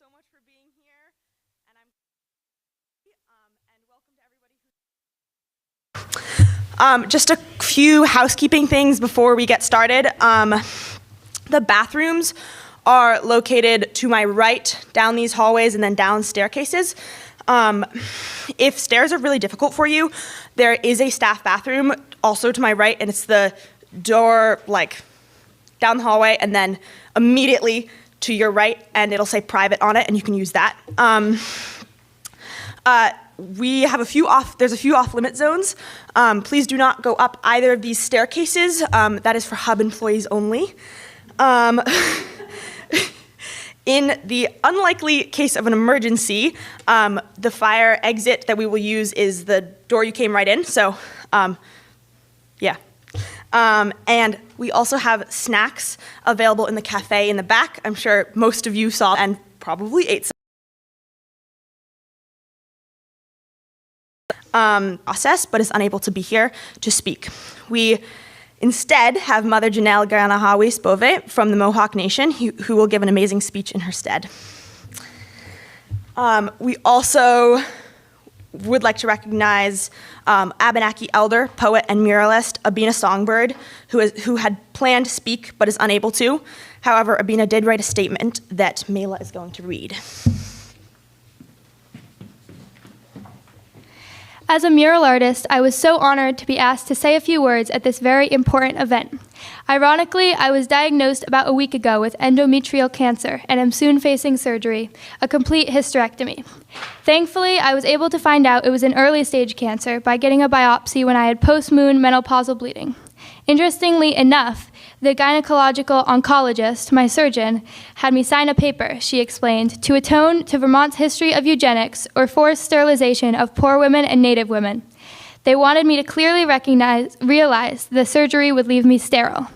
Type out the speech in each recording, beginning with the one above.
so much for being here, and welcome to everybody. Just a few housekeeping things before we get started. The bathrooms are located to my right, down these hallways, and then down staircases. If stairs are really difficult for you, there is a staff bathroom also to my right, and it's the door like down the hallway and then immediately to your right, and it'll say private on it, and you can use that. We have there's a few off-limit zones. Please do not go up either of these staircases. That is for hub employees only. In the unlikely case of an emergency, the fire exit that we will use is the door you came right in, so yeah. And we also have snacks available in the cafe in the back. I'm sure most of you saw and probably ate some. Process, but is unable to be here to speak. We instead have Mother Janelle Garanahawi Spove from the Mohawk Nation, who will give an amazing speech in her stead. We also would like to recognize Abenaki elder, poet, and muralist Abina Songbird, who had planned to speak but is unable to. However, Abina did write a statement that Mela is going to read. As a mural artist, I was so honored to be asked to say a few words at this very important event. Ironically, I was diagnosed about a week ago with endometrial cancer and am soon facing surgery, a complete hysterectomy. Thankfully, I was able to find out it was an early stage cancer by getting a biopsy when I had post-moon menopausal bleeding. Interestingly enough, the gynecological oncologist, my surgeon, had me sign a paper, she explained, to atone to Vermont's history of eugenics or forced sterilization of poor women and Native women. They wanted me to clearly realize the surgery would leave me sterile.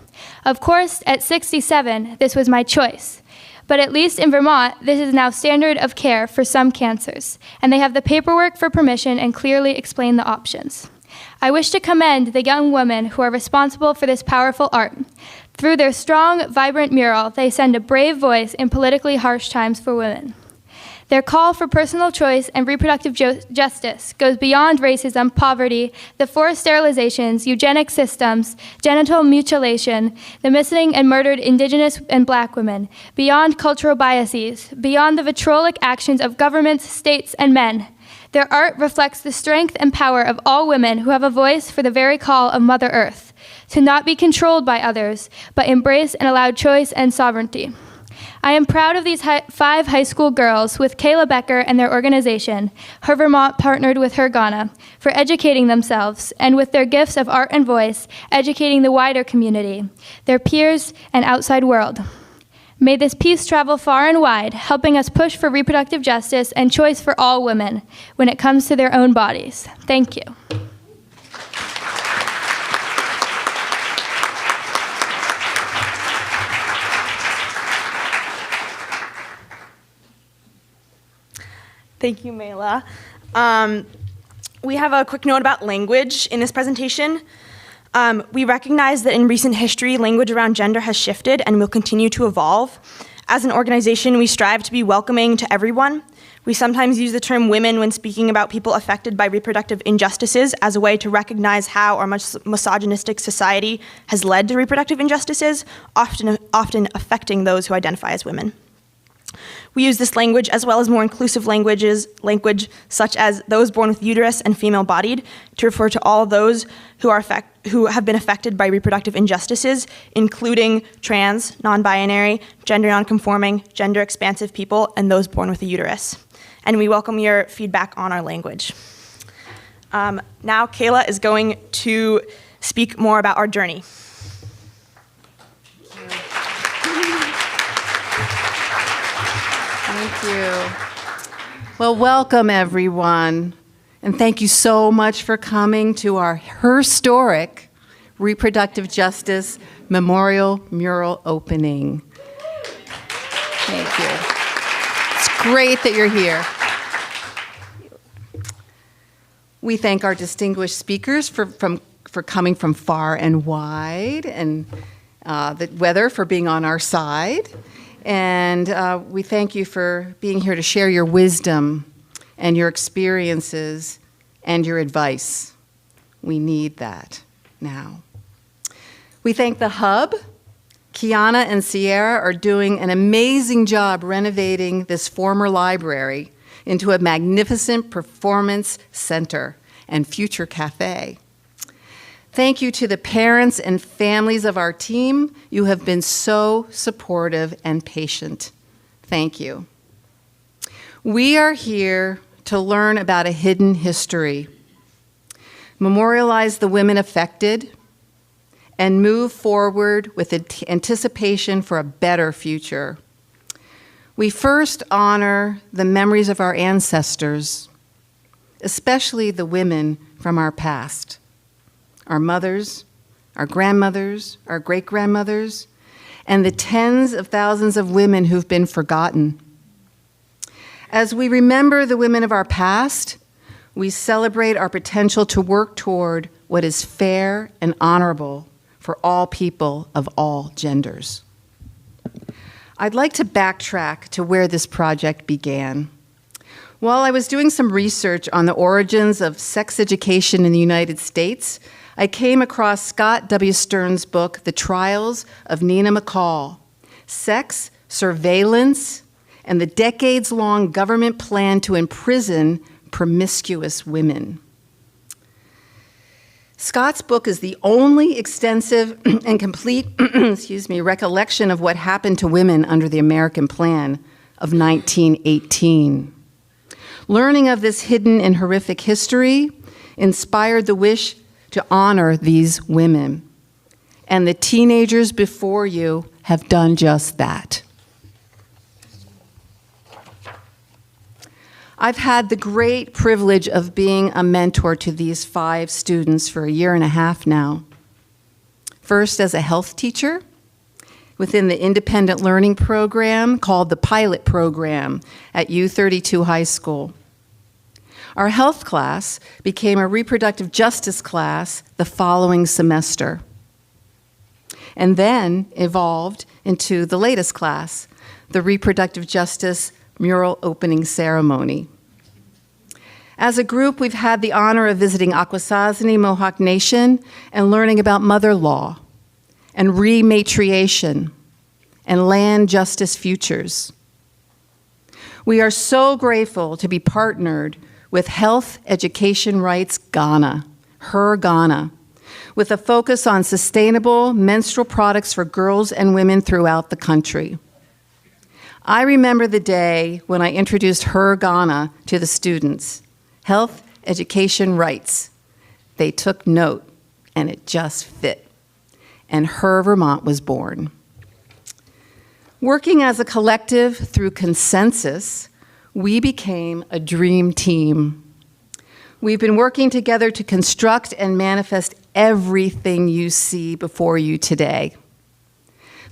Of course, at 67, this was my choice. But at least in Vermont, this is now standard of care for some cancers, and they have the paperwork for permission and clearly explain the options. I wish to commend the young women who are responsible for this powerful art. Through their strong, vibrant mural, they send a brave voice in politically harsh times for women. Their call for personal choice and reproductive justice goes beyond racism, poverty, the forced sterilizations, eugenic systems, genital mutilation, the missing and murdered Indigenous and Black women, beyond cultural biases, beyond the vitriolic actions of governments, states, and men. Their art reflects the strength and power of all women who have a voice for the very call of Mother Earth, to not be controlled by others, but embrace and allow choice and sovereignty. I am proud of these 5 high school girls with Kayla Becker and their organization, HERVermont partnered with HERGhana, for educating themselves and with their gifts of art and voice, educating the wider community, their peers, and outside world. May this peace travel far and wide, helping us push for reproductive justice and choice for all women when it comes to their own bodies. Thank you. Thank you, Mela. We have a quick note about language in this presentation. We recognize that in recent history, language around gender has shifted and will continue to evolve. As an organization, we strive to be welcoming to everyone. We sometimes use the term women when speaking about people affected by reproductive injustices as a way to recognize how our misogynistic society has led to reproductive injustices, often affecting those who identify as women. We use this language as well as more inclusive language such as those born with uterus and female-bodied to refer to all those who have been affected by reproductive injustices, including trans, non-binary, gender non-conforming, gender-expansive people, and those born with a uterus. And we welcome your feedback on our language. Now Kayla is going to speak more about our journey. Thank you. Well, welcome everyone, and thank you so much for coming to our historic Reproductive Justice Memorial Mural opening. Thank you. It's great that you're here. We thank our distinguished speakers for coming from far and wide, and the weather for being on our side. And we thank you for being here to share your wisdom and your experiences and your advice. We need that now. We thank the Hub. Kiana and Sierra are doing an amazing job renovating this former library into a magnificent performance center and future cafe. Thank you to the parents and families of our team. You have been so supportive and patient. Thank you. We are here to learn about a hidden history, memorialize the women affected, and move forward with anticipation for a better future. We first honor the memories of our ancestors, especially the women from our past, our mothers, our grandmothers, our great-grandmothers, and the tens of thousands of women who've been forgotten. As we remember the women of our past, we celebrate our potential to work toward what is fair and honorable for all people of all genders. I'd like to backtrack to where this project began. While I was doing some research on the origins of sex education in the United States, I came across Scott W. Stern's book, The Trials of Nina McCall, Sex, Surveillance, and the Decades-Long Government Plan to Imprison Promiscuous Women. Scott's book is the only extensive and complete recollection of what happened to women under the American Plan of 1918. Learning of this hidden and horrific history inspired the wish to honor these women. And the teenagers before you have done just that. I've had the great privilege of being a mentor to these 5 students for a year and a half now. First as a health teacher within the independent learning program called the Pilot Program at U32 High School. Our health class became a reproductive justice class the following semester, and then evolved into the latest class, the Reproductive Justice Mural Opening Ceremony. As a group, we've had the honor of visiting Akwesasne Mohawk Nation and learning about mother law and rematriation and land justice futures. We are so grateful to be partnered with Health Education Rights Ghana, HERVermont, with a focus on sustainable menstrual products for girls and women throughout the country. I remember the day when I introduced HERVermont to the students, Health Education Rights. They took note, and it just fit. And HERVermont was born. Working as a collective through consensus, we became a dream team. We've been working together to construct and manifest everything you see before you today.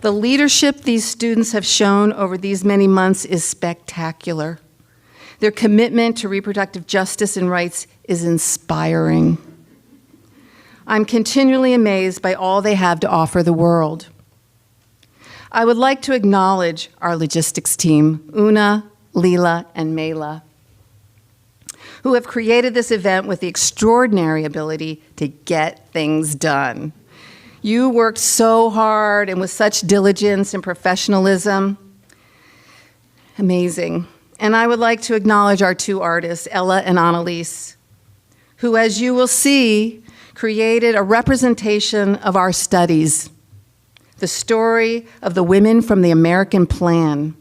The leadership these students have shown over these many months is spectacular. Their commitment to reproductive justice and rights is inspiring. I'm continually amazed by all they have to offer the world. I would like to acknowledge our logistics team, Una, Leela, and Mela, who have created this event with the extraordinary ability to get things done. You worked so hard and with such diligence and professionalism. Amazing. And I would like to acknowledge our 2 artists, Ella and Annalise, who, as you will see, created a representation of our studies, the story of the women from the American Plan,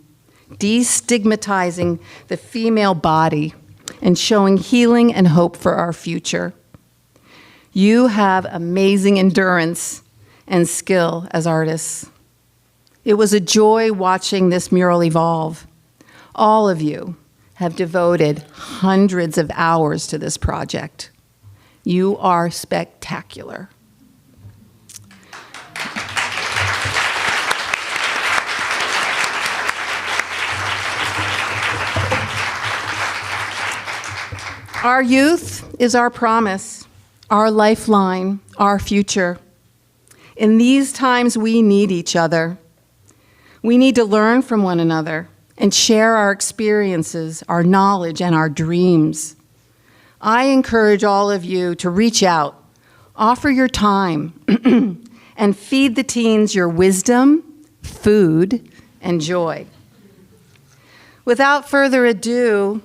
destigmatizing the female body and showing healing and hope for our future. You have amazing endurance and skill as artists. It was a joy watching this mural evolve. All of you have devoted hundreds of hours to this project. You are spectacular. Our youth is our promise, our lifeline, our future. In these times, we need each other. We need to learn from one another and share our experiences, our knowledge, and our dreams. I encourage all of you to reach out, offer your time, and feed the teens your wisdom, food, and joy. Without further ado,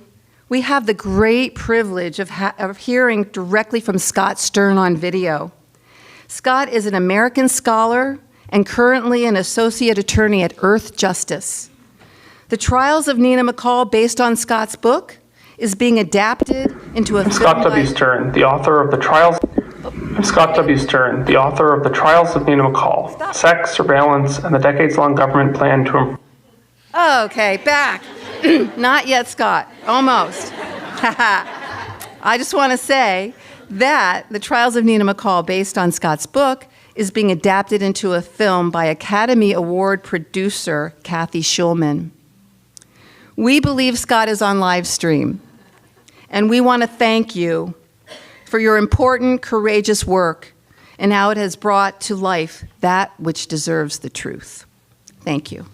we have the great privilege of hearing directly from Scott Stern on video. Scott is an American scholar and currently an associate attorney at Earth Justice. The Trials of Nina McCall, based on Scott's book, is being adapted into a film. Scott W. Stern, the author of the Trials. I'm Scott W. Stern, the author of the Trials of Nina McCall: Sex, Surveillance, and the Decades-Long Government Plan to. Okay, back. Not yet, Scott. Almost. I just want to say that the Trials of Nina McCall, based on Scott's book, is being adapted into a film by Academy Award producer Kathy Schulman. We believe Scott is on live stream, and we want to thank you for your important, courageous work and how it has brought to life that which deserves the truth. Thank you.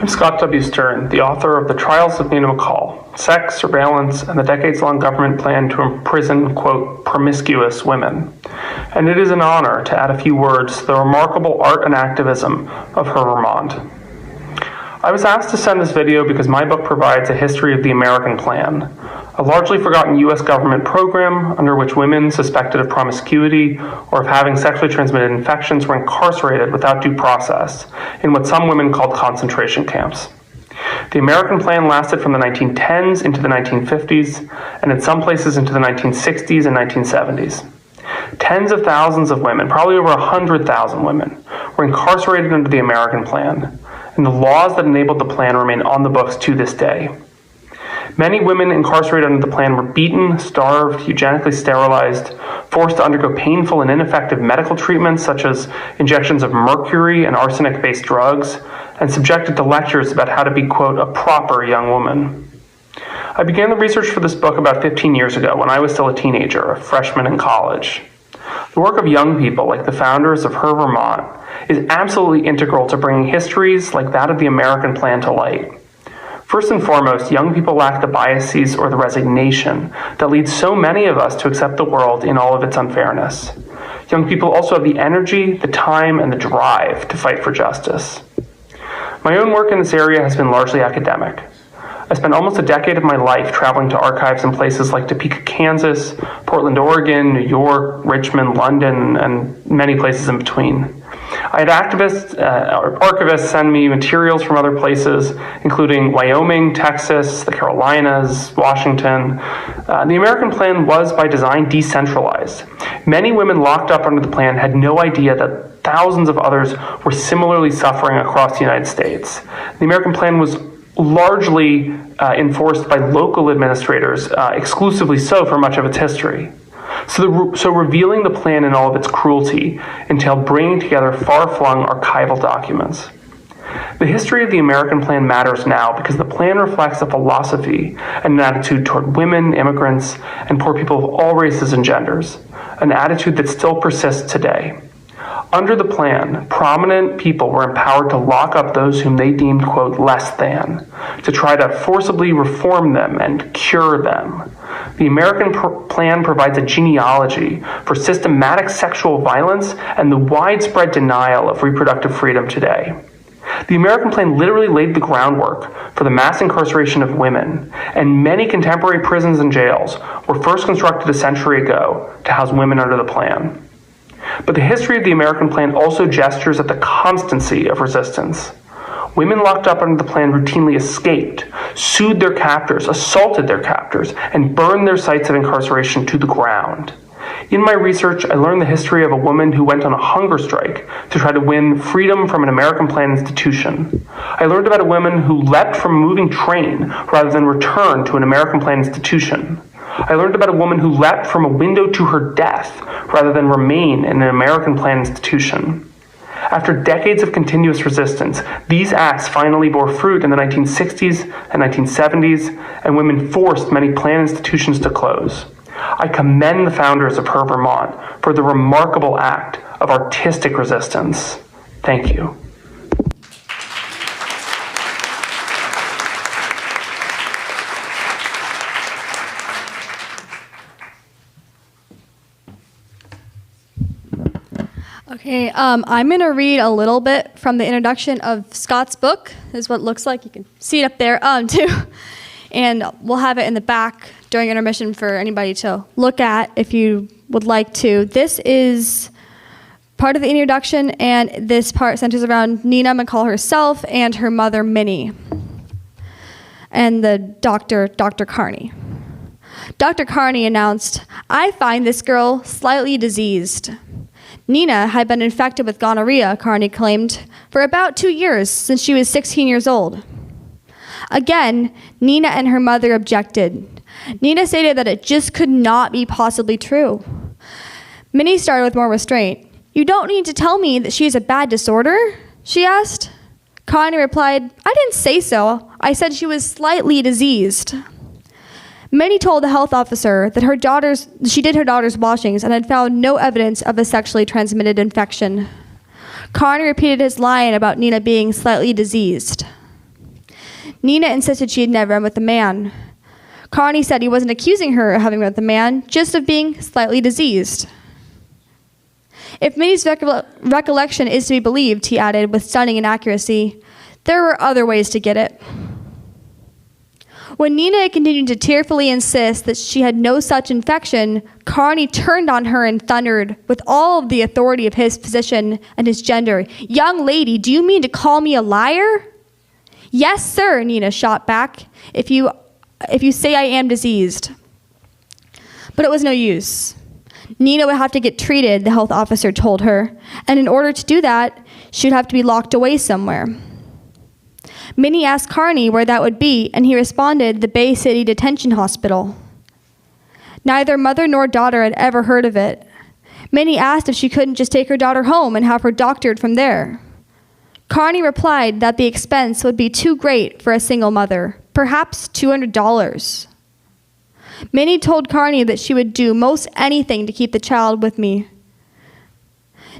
I'm Scott W. Stern, the author of the Trials of Nina McCall: Sex, Surveillance, and the Decades-Long Government Plan to Imprison, quote, promiscuous women. And it is an honor to add a few words to the remarkable art and activism of HERVermont. I was asked to send this video because my book provides a history of the American Plan, a largely forgotten U.S. government program under which women suspected of promiscuity or of having sexually transmitted infections were incarcerated without due process in what some women called concentration camps. The American Plan lasted from the 1910s into the 1950s, and in some places into the 1960s and 1970s. Tens of thousands of women, probably over 100,000 women, were incarcerated under the American Plan, and the laws that enabled the plan remain on the books to this day. Many women incarcerated under the plan were beaten, starved, eugenically sterilized, forced to undergo painful and ineffective medical treatments such as injections of mercury and arsenic-based drugs, and subjected to lectures about how to be, quote, a proper young woman. I began the research for this book about 15 years ago when I was still a teenager, a freshman in college. The work of young people like the founders of HERVermont is absolutely integral to bringing histories like that of the American Plan to light. First and foremost, young people lack the biases or the resignation that leads so many of us to accept the world in all of its unfairness. Young people also have the energy, the time, and the drive to fight for justice. My own work in this area has been largely academic. I spent almost a decade of my life traveling to archives in places like Topeka, Kansas, Portland, Oregon, New York, Richmond, London, and many places in between. I had archivists send me materials from other places, including Wyoming, Texas, the Carolinas, Washington. The American Plan was, by design, decentralized. Many women locked up under the plan had no idea that thousands of others were similarly suffering across the United States. The American Plan was largely enforced by local administrators, exclusively so for much of its history. So revealing the plan in all of its cruelty entailed bringing together far-flung archival documents. The history of the American Plan matters now because the plan reflects a philosophy and an attitude toward women, immigrants, and poor people of all races and genders, an attitude that still persists today. Under the plan, prominent people were empowered to lock up those whom they deemed, quote, less than, to try to forcibly reform them and cure them. The American Plan provides a genealogy for systematic sexual violence and the widespread denial of reproductive freedom today. The American Plan literally laid the groundwork for the mass incarceration of women, and many contemporary prisons and jails were first constructed a century ago to house women under the plan. But the history of the American Plan also gestures at the constancy of resistance. Women locked up under the plan routinely escaped, sued their captors, assaulted their captors, and burned their sites of incarceration to the ground. In my research, I learned the history of a woman who went on a hunger strike to try to win freedom from an American Plan institution. I learned about a woman who leapt from a moving train rather than return to an American Plan institution. I learned about a woman who leapt from a window to her death rather than remain in an American Plan institution. After decades of continuous resistance, these acts finally bore fruit in the 1960s and 1970s, and women forced many planned institutions to close. I commend the founders of HERVermont for the remarkable act of artistic resistance. Thank you. Okay, I'm going to read a little bit from the introduction of Scott's book. This is what it looks like. You can see it up there, too. And we'll have it in the back during intermission for anybody to look at if you would like to. This is part of the introduction, and this part centers around Nina McCall herself and her mother, Minnie, and the Dr. Carney. Dr. Carney announced, "I find this girl slightly diseased." Nina had been infected with gonorrhea, Carney claimed, for about 2 years since she was 16 years old. Again, Nina and her mother objected. Nina stated that it just could not be possibly true. Minnie started with more restraint. "You don't need to tell me that she has a bad disorder?" she asked. Carney replied, "I didn't say so. I said she was slightly diseased." Minnie told the health officer that she did her daughter's washings and had found no evidence of a sexually transmitted infection. Carney repeated his line about Nina being slightly diseased. Nina insisted she had never been with a man. Carney said he wasn't accusing her of having been with a man, just of being slightly diseased. If Minnie's recollection is to be believed, he added with stunning inaccuracy, there were other ways to get it. When Nina continued to tearfully insist that she had no such infection, Carney turned on her and thundered, with all of the authority of his position and his gender, "Young lady, do you mean to call me a liar?" "Yes, sir," Nina shot back, if you say I am diseased. But it was no use. Nina would have to get treated, the health officer told her, and in order to do that, she would have to be locked away somewhere. Minnie asked Carney where that would be, and he responded, the Bay City Detention Hospital. Neither mother nor daughter had ever heard of it. Minnie asked if she couldn't just take her daughter home and have her doctored from there. Carney replied that the expense would be too great for a single mother, perhaps $200. Minnie told Carney that she would do most anything to keep the child with me.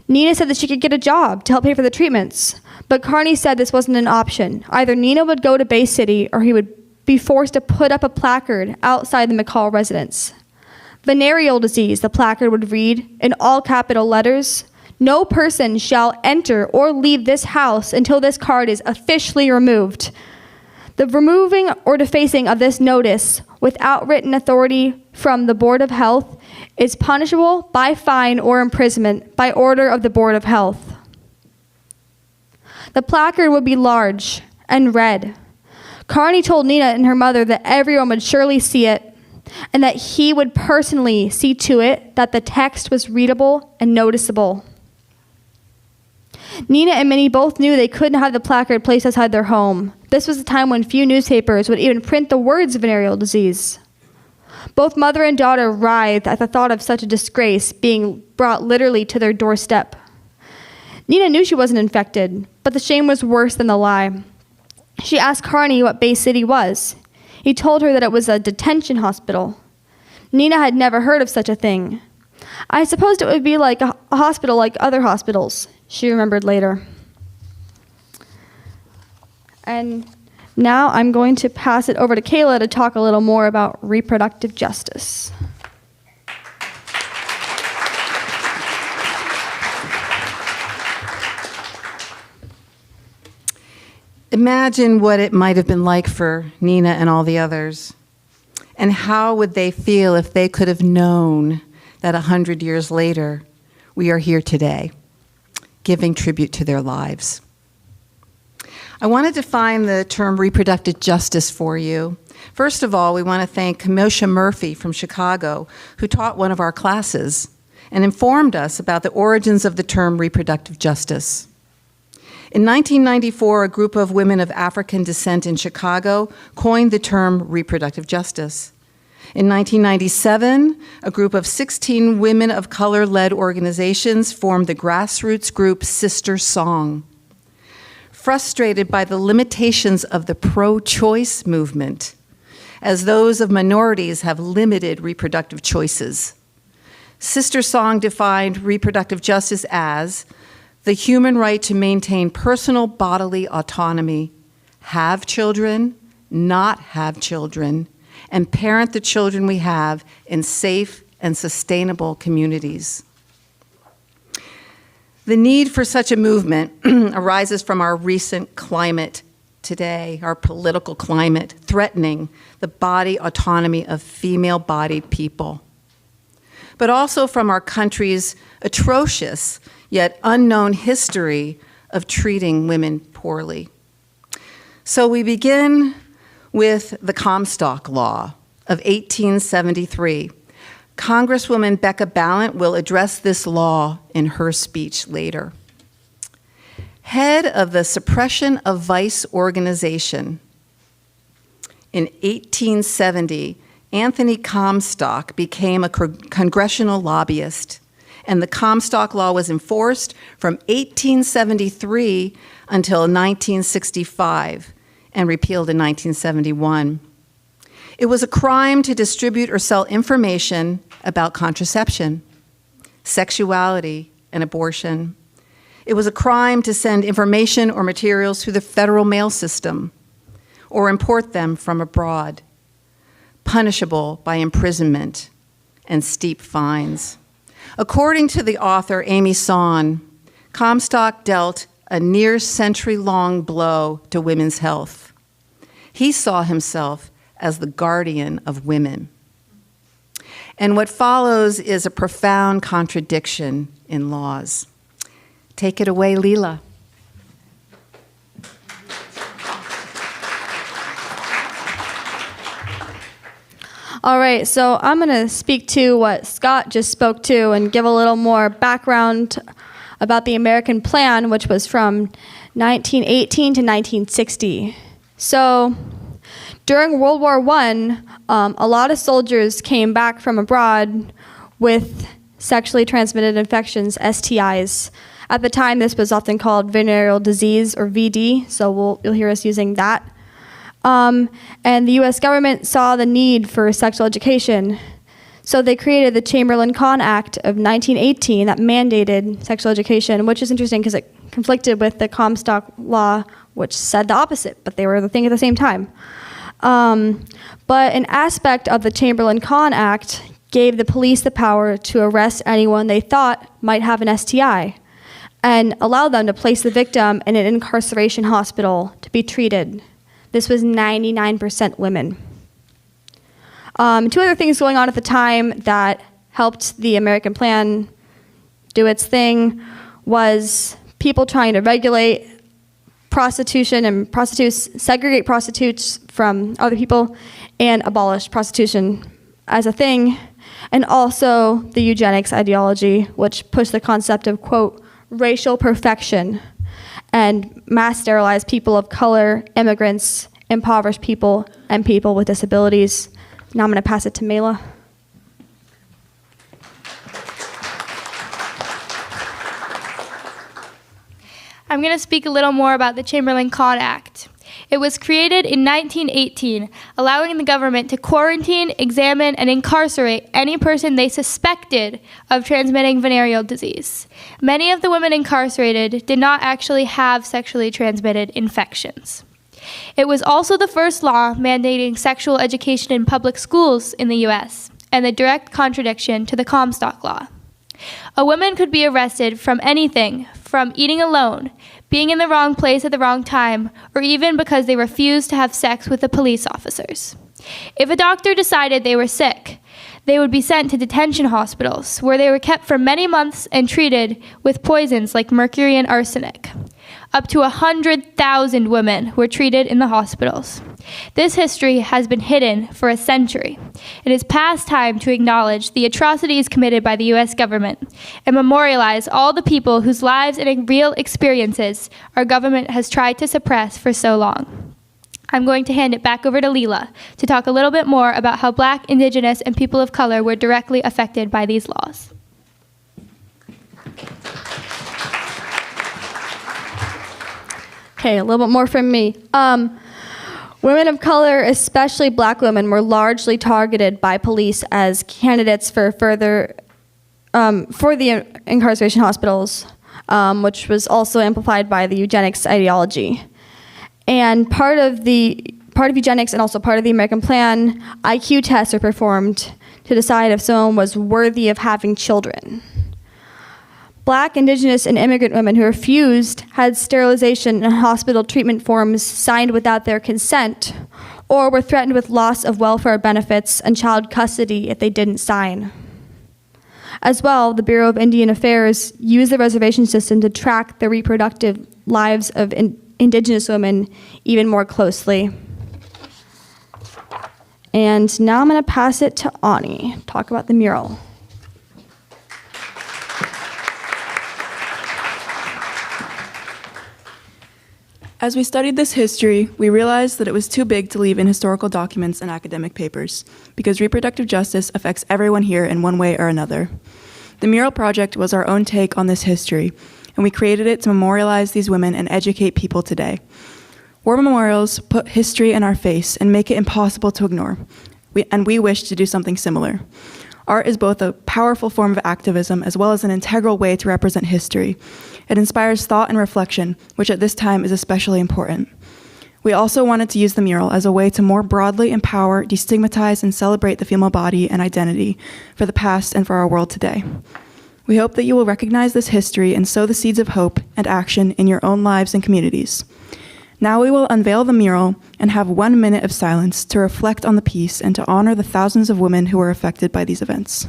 Nina said that she could get a job to help pay for the treatments, but Carney said this wasn't an option. Either Nina would go to Bay City or he would be forced to put up a placard outside the McCall residence. Venereal disease, the placard would read in all capital letters, "No person shall enter or leave this house until this card is officially removed. The removing or defacing of this notice without written authority from the Board of Health is punishable by fine or imprisonment by order of the Board of Health." The placard would be large and red. Carney told Nina and her mother that everyone would surely see it and that he would personally see to it that the text was readable and noticeable. Nina and Minnie both knew they couldn't have the placard placed outside their home. This was a time when few newspapers would even print the words venereal disease. Both mother and daughter writhed at the thought of such a disgrace being brought literally to their doorstep. Nina knew she wasn't infected, but the shame was worse than the lie. She asked Carney what Bay City was. He told her that it was a detention hospital. Nina had never heard of such a thing. "I supposed it would be like a hospital like other hospitals," she remembered later. And now I'm going to pass it over to Kayla to talk a little more about reproductive justice. Imagine what it might have been like for Nina and all the others. And how would they feel if they could have known that 100 years later, we are here today, giving tribute to their lives. I want to define the term reproductive justice for you. First of all, we want to thank Kamosha Murphy from Chicago, who taught one of our classes and informed us about the origins of the term reproductive justice. In 1994, a group of women of African descent in Chicago coined the term reproductive justice. In 1997, a group of 16 women of color-led organizations formed the grassroots group Sister Song. Frustrated by the limitations of the pro-choice movement, as those of minorities have limited reproductive choices, Sister Song defined reproductive justice as the human right to maintain personal bodily autonomy, have children, not have children, and parent the children we have in safe and sustainable communities. The need for such a movement arises from our recent climate today, our political climate, threatening the body autonomy of female-bodied people, but also from our country's atrocious yet unknown history of treating women poorly. So we begin with the Comstock Law of 1873. Congresswoman Becca Balint will address this law in her speech later. Head of the Suppression of Vice organization, in 1870, Anthony Comstock became a congressional lobbyist, and the Comstock Law was enforced from 1873 until 1965 and repealed in 1971. It was a crime to distribute or sell information about contraception, sexuality, and abortion. It was a crime to send information or materials through the federal mail system or import them from abroad, punishable by imprisonment and steep fines. According to the author Amy Sonn, Comstock dealt a near-century-long blow to women's health. He saw himself as the guardian of women. And what follows is a profound contradiction in laws. Take it away, Leela. All right, so I'm going to speak to what Scott just spoke to and give a little more background about the American Plan, which was from 1918 to 1960. So during World War I, a lot of soldiers came back from abroad with sexually transmitted infections, STIs. At the time, this was often called venereal disease, or VD, so you'll hear us using that. And the U.S. government saw the need for sexual education, so they created the Chamberlain-Conn Act of 1918 that mandated sexual education, which is interesting because it conflicted with the Comstock Law, which said the opposite, but they were the thing at the same time. But an aspect of the Chamberlain-Conn Act gave the police the power to arrest anyone they thought might have an STI and allowed them to place the victim in an incarceration hospital to be treated. This was 99% women. Two other things going on at the time that helped the American Plan do its thing was people trying to regulate prostitution and segregate prostitutes from other people and abolish prostitution as a thing, and also the eugenics ideology, which pushed the concept of, quote, racial perfection and mass sterilized people of color, immigrants, impoverished people, and people with disabilities. Now I'm going to pass it to Mela. I'm going to speak a little more about the Chamberlain-Conn Act. It was created in 1918, allowing the government to quarantine, examine, and incarcerate any person they suspected of transmitting venereal disease. Many of the women incarcerated did not actually have sexually transmitted infections. It was also the first law mandating sexual education in public schools in the U.S., and the direct contradiction to the Comstock Law. A woman could be arrested from anything, from eating alone, being in the wrong place at the wrong time, or even because they refused to have sex with the police officers. If a doctor decided they were sick, they would be sent to detention hospitals, where they were kept for many months and treated with poisons like mercury and arsenic. Up to 100,000 women were treated in the hospitals. This history has been hidden for a century. It is past time to acknowledge the atrocities committed by the U.S. government and memorialize all the people whose lives and real experiences our government has tried to suppress for so long. I'm going to hand it back over to Leela to talk a little bit more about how Black, Indigenous, and people of color were directly affected by these laws. Okay, a little bit more from me. Women of color, especially Black women, were largely targeted by police as candidates for the incarceration hospitals, which was also amplified by the eugenics ideology. And part of eugenics and also part of the American Plan, IQ tests are performed to decide if someone was worthy of having children. Black, Indigenous, and immigrant women who refused had sterilization and hospital treatment forms signed without their consent, or were threatened with loss of welfare benefits and child custody if they didn't sign. As well, the Bureau of Indian Affairs used the reservation system to track the reproductive lives of Indigenous women even more closely. And now I'm going to pass it to Ani, talk about the mural. As we studied this history, we realized that it was too big to leave in historical documents and academic papers, because reproductive justice affects everyone here in one way or another. The Mural Project was our own take on this history, and we created it to memorialize these women and educate people today. War memorials put history in our face and make it impossible to ignore, and we wish to do something similar. Art is both a powerful form of activism as well as an integral way to represent history. It inspires thought and reflection, which at this time is especially important. We also wanted to use the mural as a way to more broadly empower, destigmatize, and celebrate the female body and identity for the past and for our world today. We hope that you will recognize this history and sow the seeds of hope and action in your own lives and communities. Now we will unveil the mural and have 1 minute of silence to reflect on the piece and to honor the thousands of women who were affected by these events.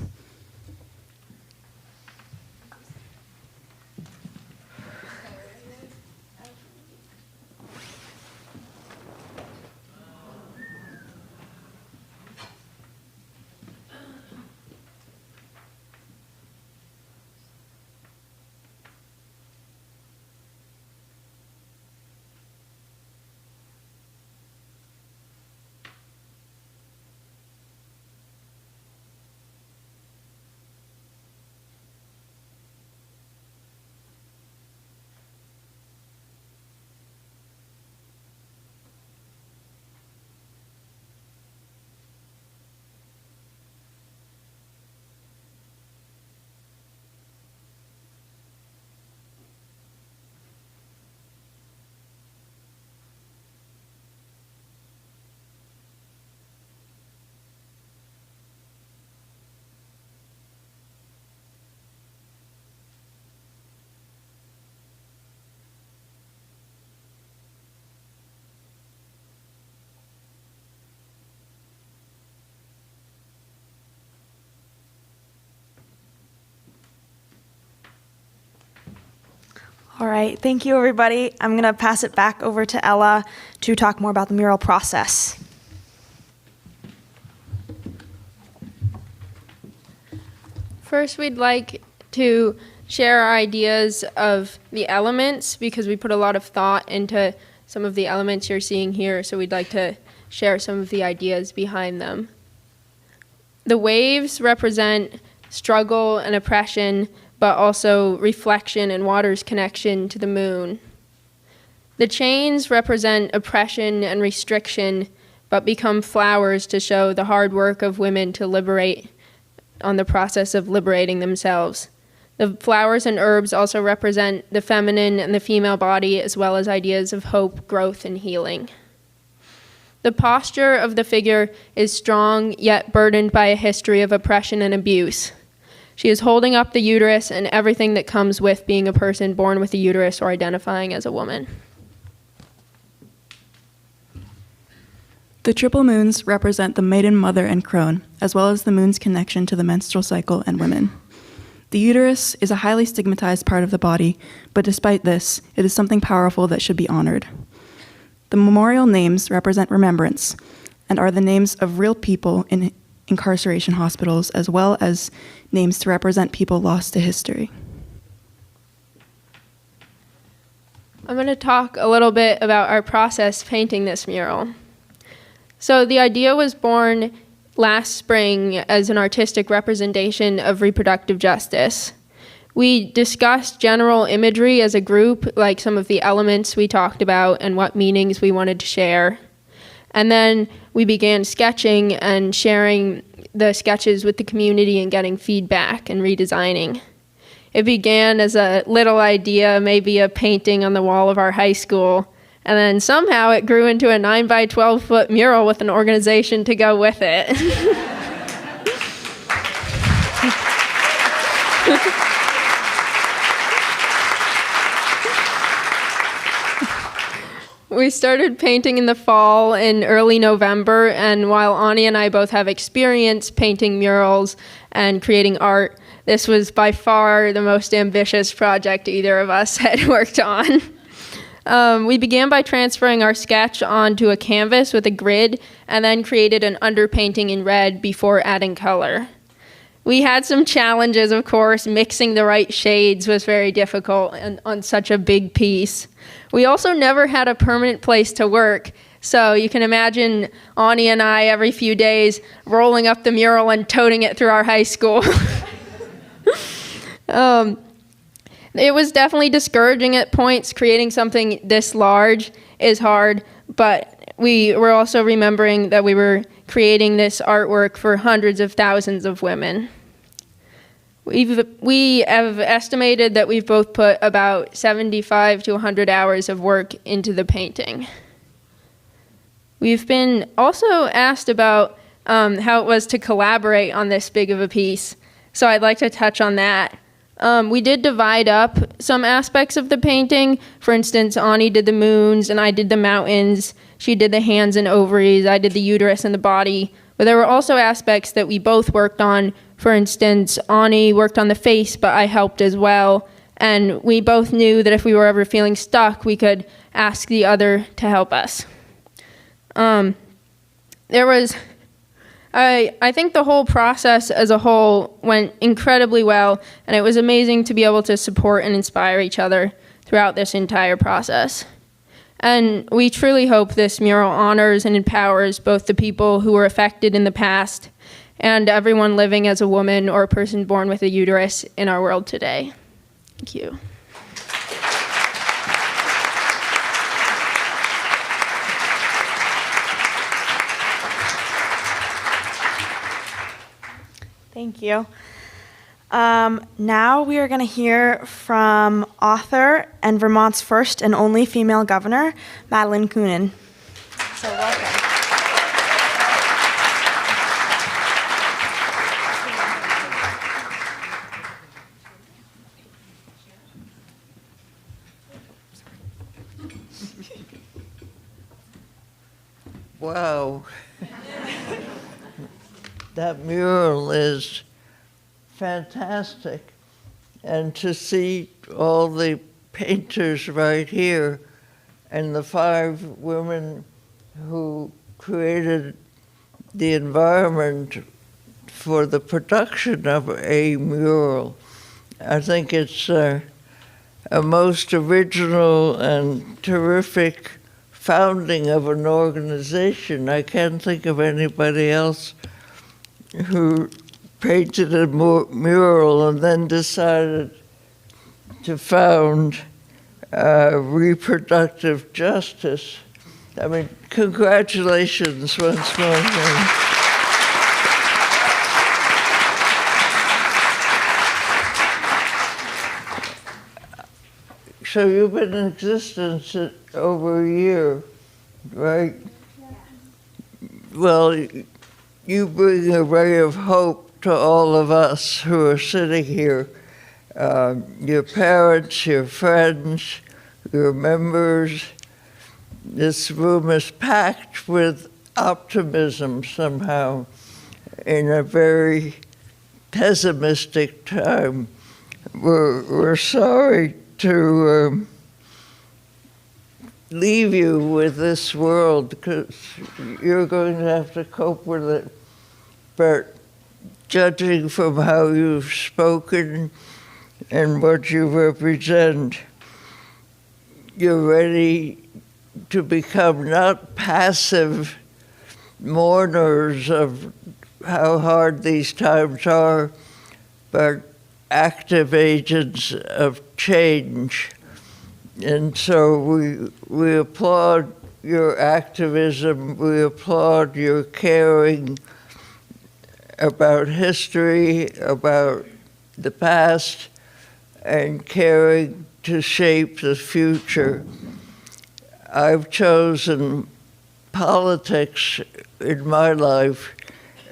All right, thank you, everybody. I'm going to pass it back over to Ella to talk more about the mural process. First, we'd like to share our ideas of the elements because we put a lot of thought into some of the elements you're seeing here, so we'd like to share some of the ideas behind them. The waves represent struggle and oppression, but also reflection and water's connection to the moon. The chains represent oppression and restriction, but become flowers to show the hard work of women to liberate on the process of liberating themselves. The flowers and herbs also represent the feminine and the female body, as well as ideas of hope, growth, and healing. The posture of the figure is strong, yet burdened by a history of oppression and abuse. She is holding up the uterus and everything that comes with being a person born with a uterus or identifying as a woman. The triple moons represent the maiden, mother, and crone, as well as the moon's connection to the menstrual cycle and women. The uterus is a highly stigmatized part of the body, but despite this, it is something powerful that should be honored. The memorial names represent remembrance and are the names of real people in incarceration hospitals, as well as names to represent people lost to history. I'm going to talk a little bit about our process painting this mural. So the idea was born last spring as an artistic representation of reproductive justice. We discussed general imagery as a group, like some of the elements we talked about and what meanings we wanted to share. And then we began sketching and sharing the sketches with the community and getting feedback and redesigning. It began as a little idea, maybe a painting on the wall of our high school, and then somehow it grew into a 9 by 12 foot mural with an organization to go with it. We started painting in the fall in early November, and while Ani and I both have experience painting murals and creating art, this was by far the most ambitious project either of us had worked on. We began by transferring our sketch onto a canvas with a grid and then created an underpainting in red before adding color. We had some challenges, of course. Mixing the right shades was very difficult on such a big piece. We also never had a permanent place to work, so you can imagine Ani and I every few days rolling up the mural and toting it through our high school. It was definitely discouraging at points. Creating something this large is hard, but we were also remembering that we were creating this artwork for hundreds of thousands of women. We have estimated that we've both put about 75 to 100 hours of work into the painting. We've been also asked about how it was to collaborate on this big of a piece, so I'd like to touch on that. We did divide up some aspects of the painting. For instance, Ani did the moons and I did the mountains. She did the hands and ovaries. I did the uterus and the body. But there were also aspects that we both worked on. For instance, Ani worked on the face, but I helped as well. And we both knew that if we were ever feeling stuck, we could ask the other to help us. I think the whole process as a whole went incredibly well, and it was amazing to be able to support and inspire each other throughout this entire process. And we truly hope this mural honors and empowers both the people who were affected in the past and everyone living as a woman or a person born with a uterus in our world today. Thank you. Thank you. Now we are going to hear from author and Vermont's first and only female governor, Madeline Kunin. So welcome. Wow. That mural is fantastic. And to see all the painters right here and the 5 women who created the environment for the production of a mural, I think it's a most original and terrific founding of an organization. I can't think of anybody else who painted a mural and then decided to found reproductive justice. I mean, congratulations once more. So you've been in existence over a year, right? Yeah. Well, you bring a ray of hope to all of us who are sitting here. Your parents, your friends, your members. This room is packed with optimism somehow in a very pessimistic time. We're sorry to leave you with this world because you're going to have to cope with it. But judging from how you've spoken and what you represent, you're ready to become not passive mourners of how hard these times are, but active agents of change. And so we applaud your activism, we applaud your caring about history, about the past, and caring to shape the future. I've chosen politics in my life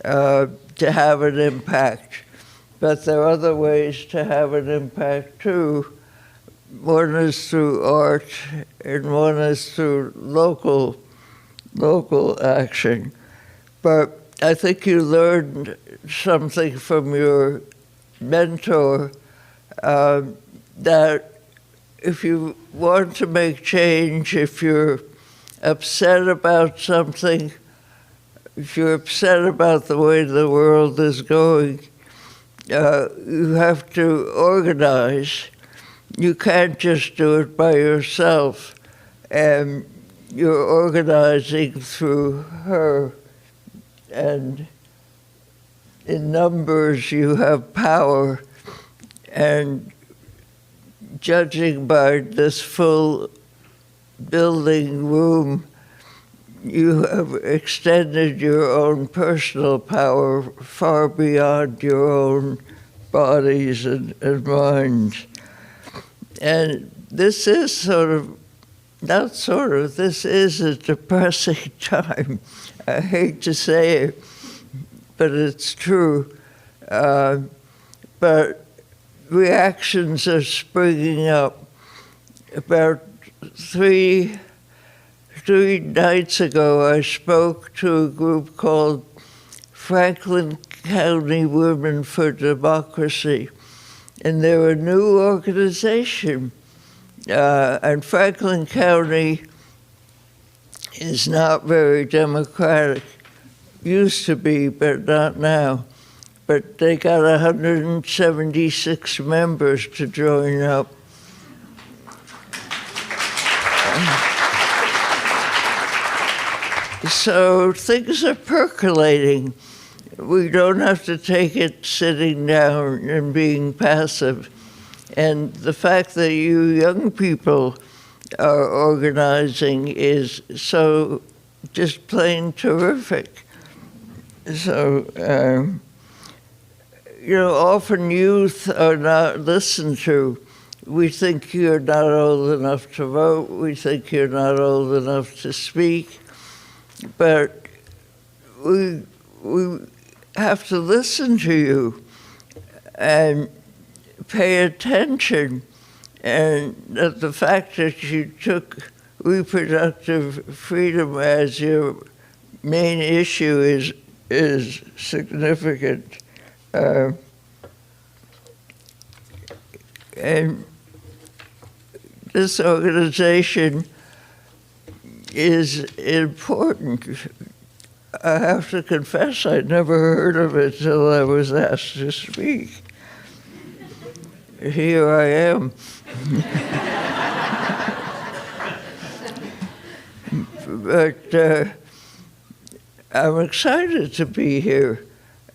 to have an impact, but there are other ways to have an impact too. One is through art, and one is through local action. But I think you learned something from your mentor, that if you want to make change, if you're upset about something, if you're upset about the way the world is going, you have to organize. You can't just do it by yourself. And you're organizing through her. And in numbers, you have power. And judging by this full building room, you have extended your own personal power far beyond your own bodies and minds. And this is this is a depressing time. I hate to say it, but it's true. But reactions are springing up. About three nights ago, I spoke to a group called Franklin County Women for Democracy. And they're a new organization. And Franklin County is not very democratic. Used to be, but not now. But they got 176 members to join up. So things are percolating. We don't have to take it sitting down and being passive. And the fact that you young people are organizing is so just plain terrific. So, often youth are not listened to. We think you're not old enough to vote. We think you're not old enough to speak. But we have to listen to you and pay attention. And that the fact that you took reproductive freedom as your main issue is significant. And this organization is important. I have to confess, I'd never heard of it till I was asked to speak. Here I am. But I'm excited to be here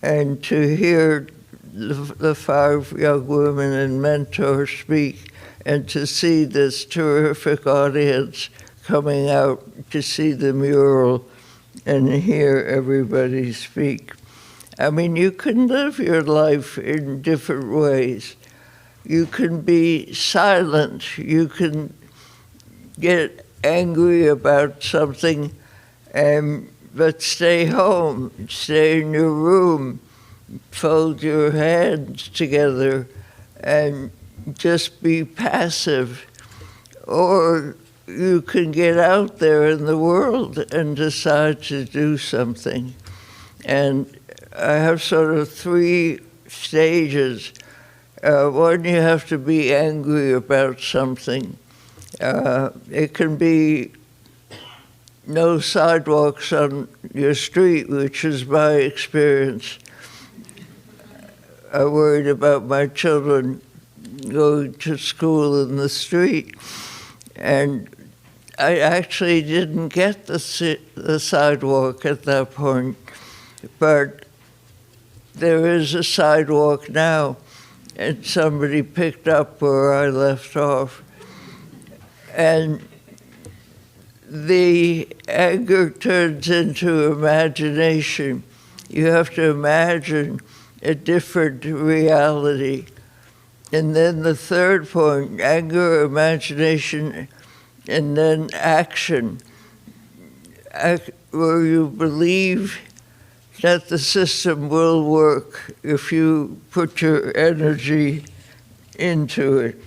and to hear the 5 young women and mentors speak, and to see this terrific audience coming out to see the mural and hear everybody speak. I mean, you can live your life in different ways. You can be silent. You can get angry about something, but stay home, stay in your room, fold your hands together, and just be passive. Or you can get out there in the world and decide to do something. And I have sort of 3 stages. One, you have to be angry about something. It can be no sidewalks on your street, which is my experience. I worried about my children going to school in the street. And I actually didn't get the sidewalk at that point, but there is a sidewalk now, and somebody picked up where I left off. And the anger turns into imagination. You have to imagine a different reality. And then the third point, anger, imagination, and then action, where you believe that the system will work if you put your energy into it.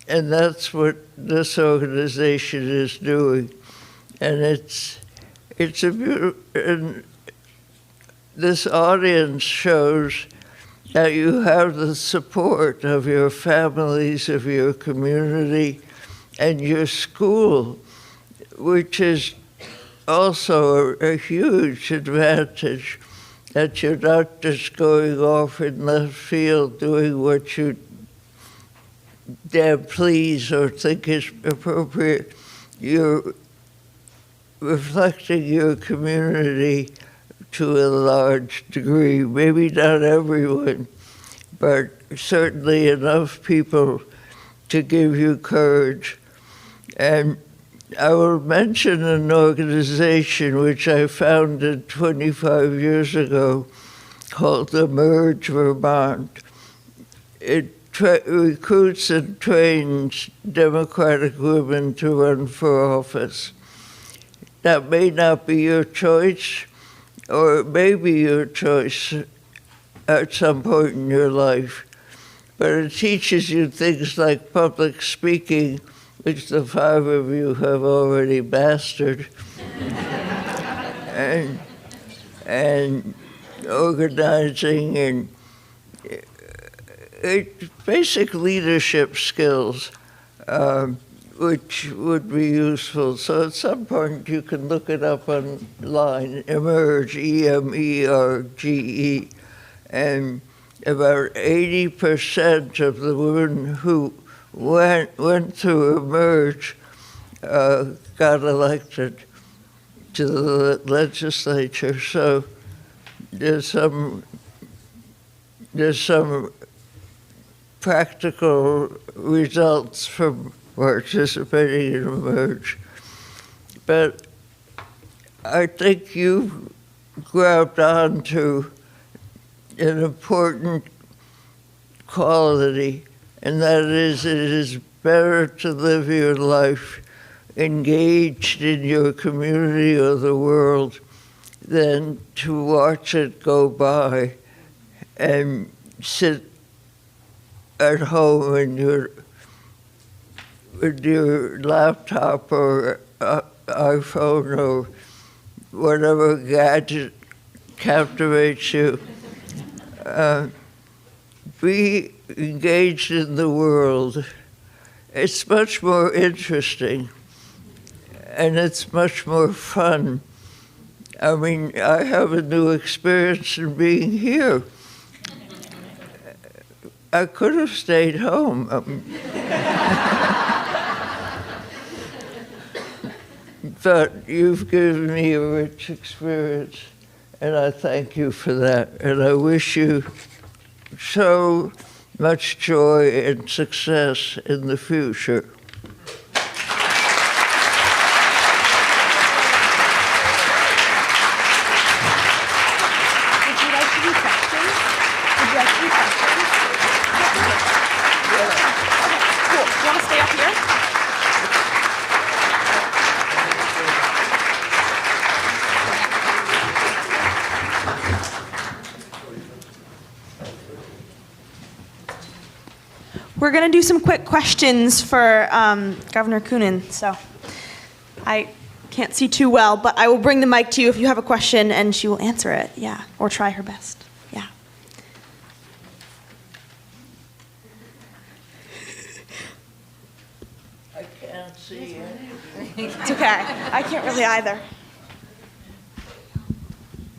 And that's what this organization is doing. And it's a beautiful, and this audience shows that you have the support of your families, of your community, and your school, which is also a huge advantage, that you're not just going off in left field doing what you damn please or think is appropriate. You're reflecting your community to a large degree, maybe not everyone, but certainly enough people to give you courage. And I will mention an organization which I founded 25 years ago called HERVermont. It recruits and trains Democratic women to run for office. That may not be your choice, or it may be your choice at some point in your life, but it teaches you things like public speaking, which the 5 of you have already mastered, and organizing, and basic leadership skills, which would be useful. So at some point you can look it up online, Emerge, E-M-E-R-G-E, and about 80% of the women who went to Emerge got elected to the legislature. So there's some practical results from participating in Emerge. But I think you grabbed on to an important quality, and that is it is better to live your life engaged in your community or the world than to watch it go by and sit at home with your laptop or iPhone or whatever gadget captivates you. Be engaged in the world. It's much more interesting and it's much more fun. I mean, I have a new experience in being here. I could have stayed home. But you've given me a rich experience, and I thank you for that. And I wish you so much joy and success in the future. Would you like to do questions? Would you like to do questions? Okay, cool. Do you want to stay up here? We're going to do some quick questions for Governor Coonan. So I can't see too well, but I will bring the mic to you if you have a question, and she will answer it, yeah, or try her best, yeah. I can't see anything. It's okay. I can't really either.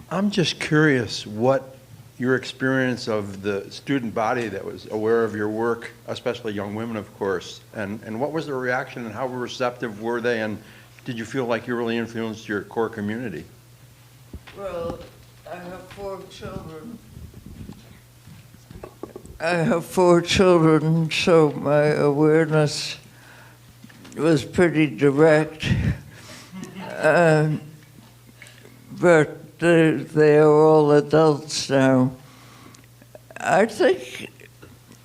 I'm just curious what your experience of the student body that was aware of your work, especially young women, of course, and what was the reaction and how receptive were they, and did you feel like you really influenced your core community? Well, I have 4 children. I have 4 children, so my awareness was pretty direct. But they are all adults now. I think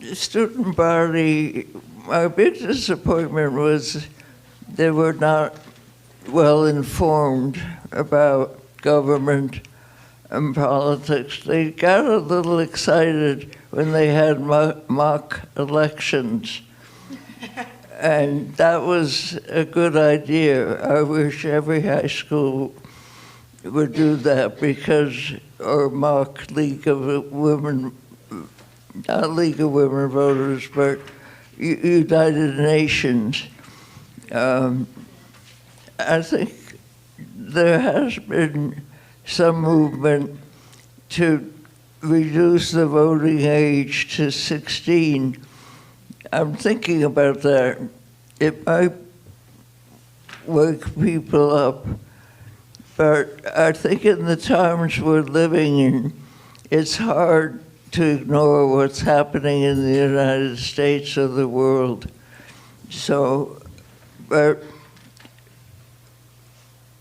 the student body, my big disappointment was they were not well informed about government and politics. They got a little excited when they had mock elections. And that was a good idea. I wish every high school would do that because, or mock League of Women, not League of Women Voters, but United Nations. I think there has been some movement to reduce the voting age to 16. I'm thinking about that. It might wake people up, but I think in the times we're living in, it's hard to ignore what's happening in the United States or the world. So, but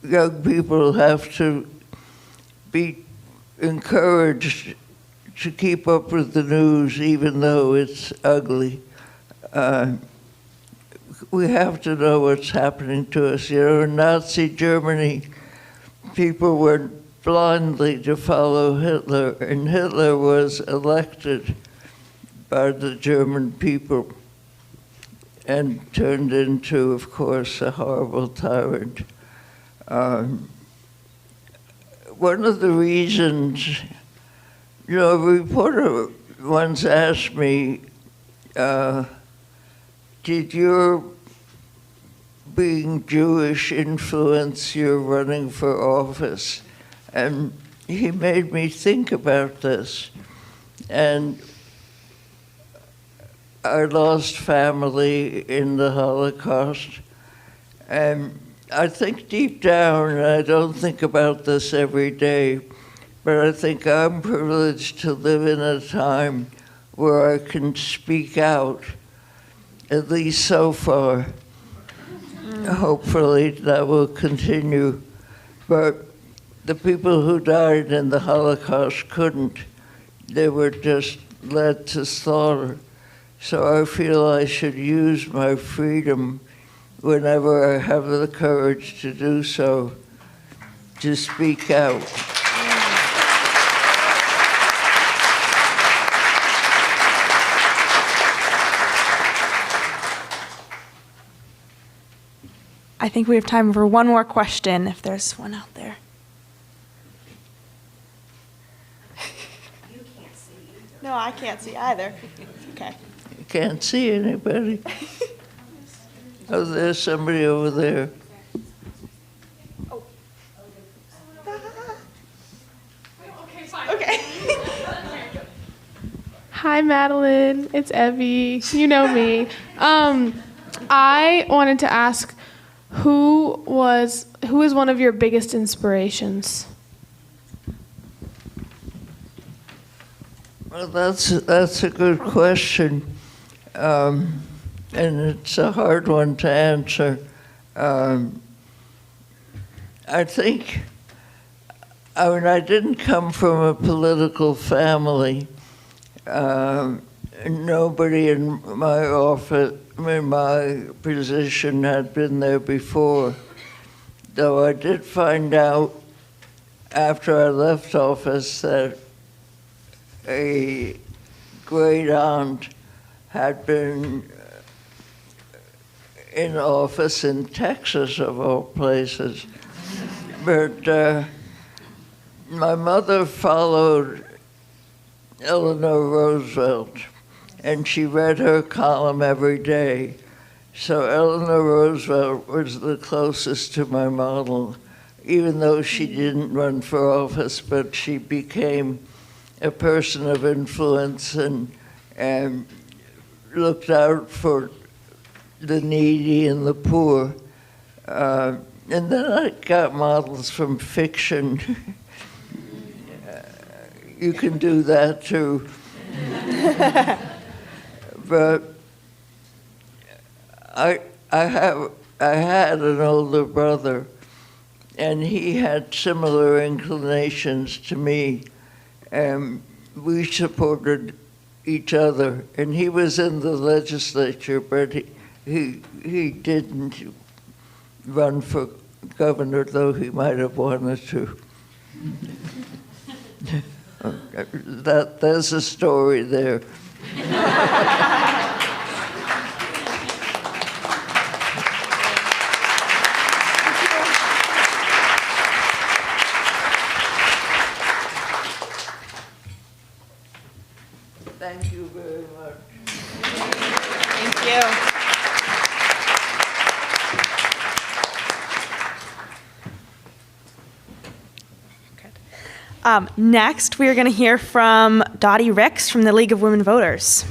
young people have to be encouraged to keep up with the news, even though it's ugly. We have to know what's happening to us. You know, in Nazi Germany, people went blindly to follow Hitler, and Hitler was elected by the German people and turned into, of course, a horrible tyrant. One of the reasons, you know, a reporter once asked me, did your being Jewish influence your running for office? And he made me think about this. And I lost family in the Holocaust. And I think deep down, I don't think about this every day, but I think I'm privileged to live in a time where I can speak out, at least so far. Hopefully that will continue. But the people who died in the Holocaust couldn't. They were just led to slaughter. So I feel I should use my freedom whenever I have the courage to do so, to speak out. I think we have time for one more question, if there's one out there. You can't see either. No, I can't see either. Okay. You can't see anybody. Oh, there's somebody over there. Oh. Okay. Hi, Madeline. It's Evie. You know me. I wanted to ask, who is one of your biggest inspirations? Well, that's a good question, and it's a hard one to answer. I think, I didn't come from a political family. Nobody in my office, in my position, had been there before. Though I did find out after I left office that a great aunt had been in office in Texas, of all places. But my mother followed Eleanor Roosevelt, and she read her column every day. So Eleanor Roosevelt was the closest to my model, even though she didn't run for office, but she became a person of influence and looked out for the needy and the poor. And then I got models from fiction. You can do that too. But I had an older brother, and he had similar inclinations to me, and we supported each other. And he was in the legislature, but he didn't run for governor, though he might have wanted to. There's a story there. Thank you very much. Thank you. Next, we are going to hear from Dottie Ricks from the League of Women Voters.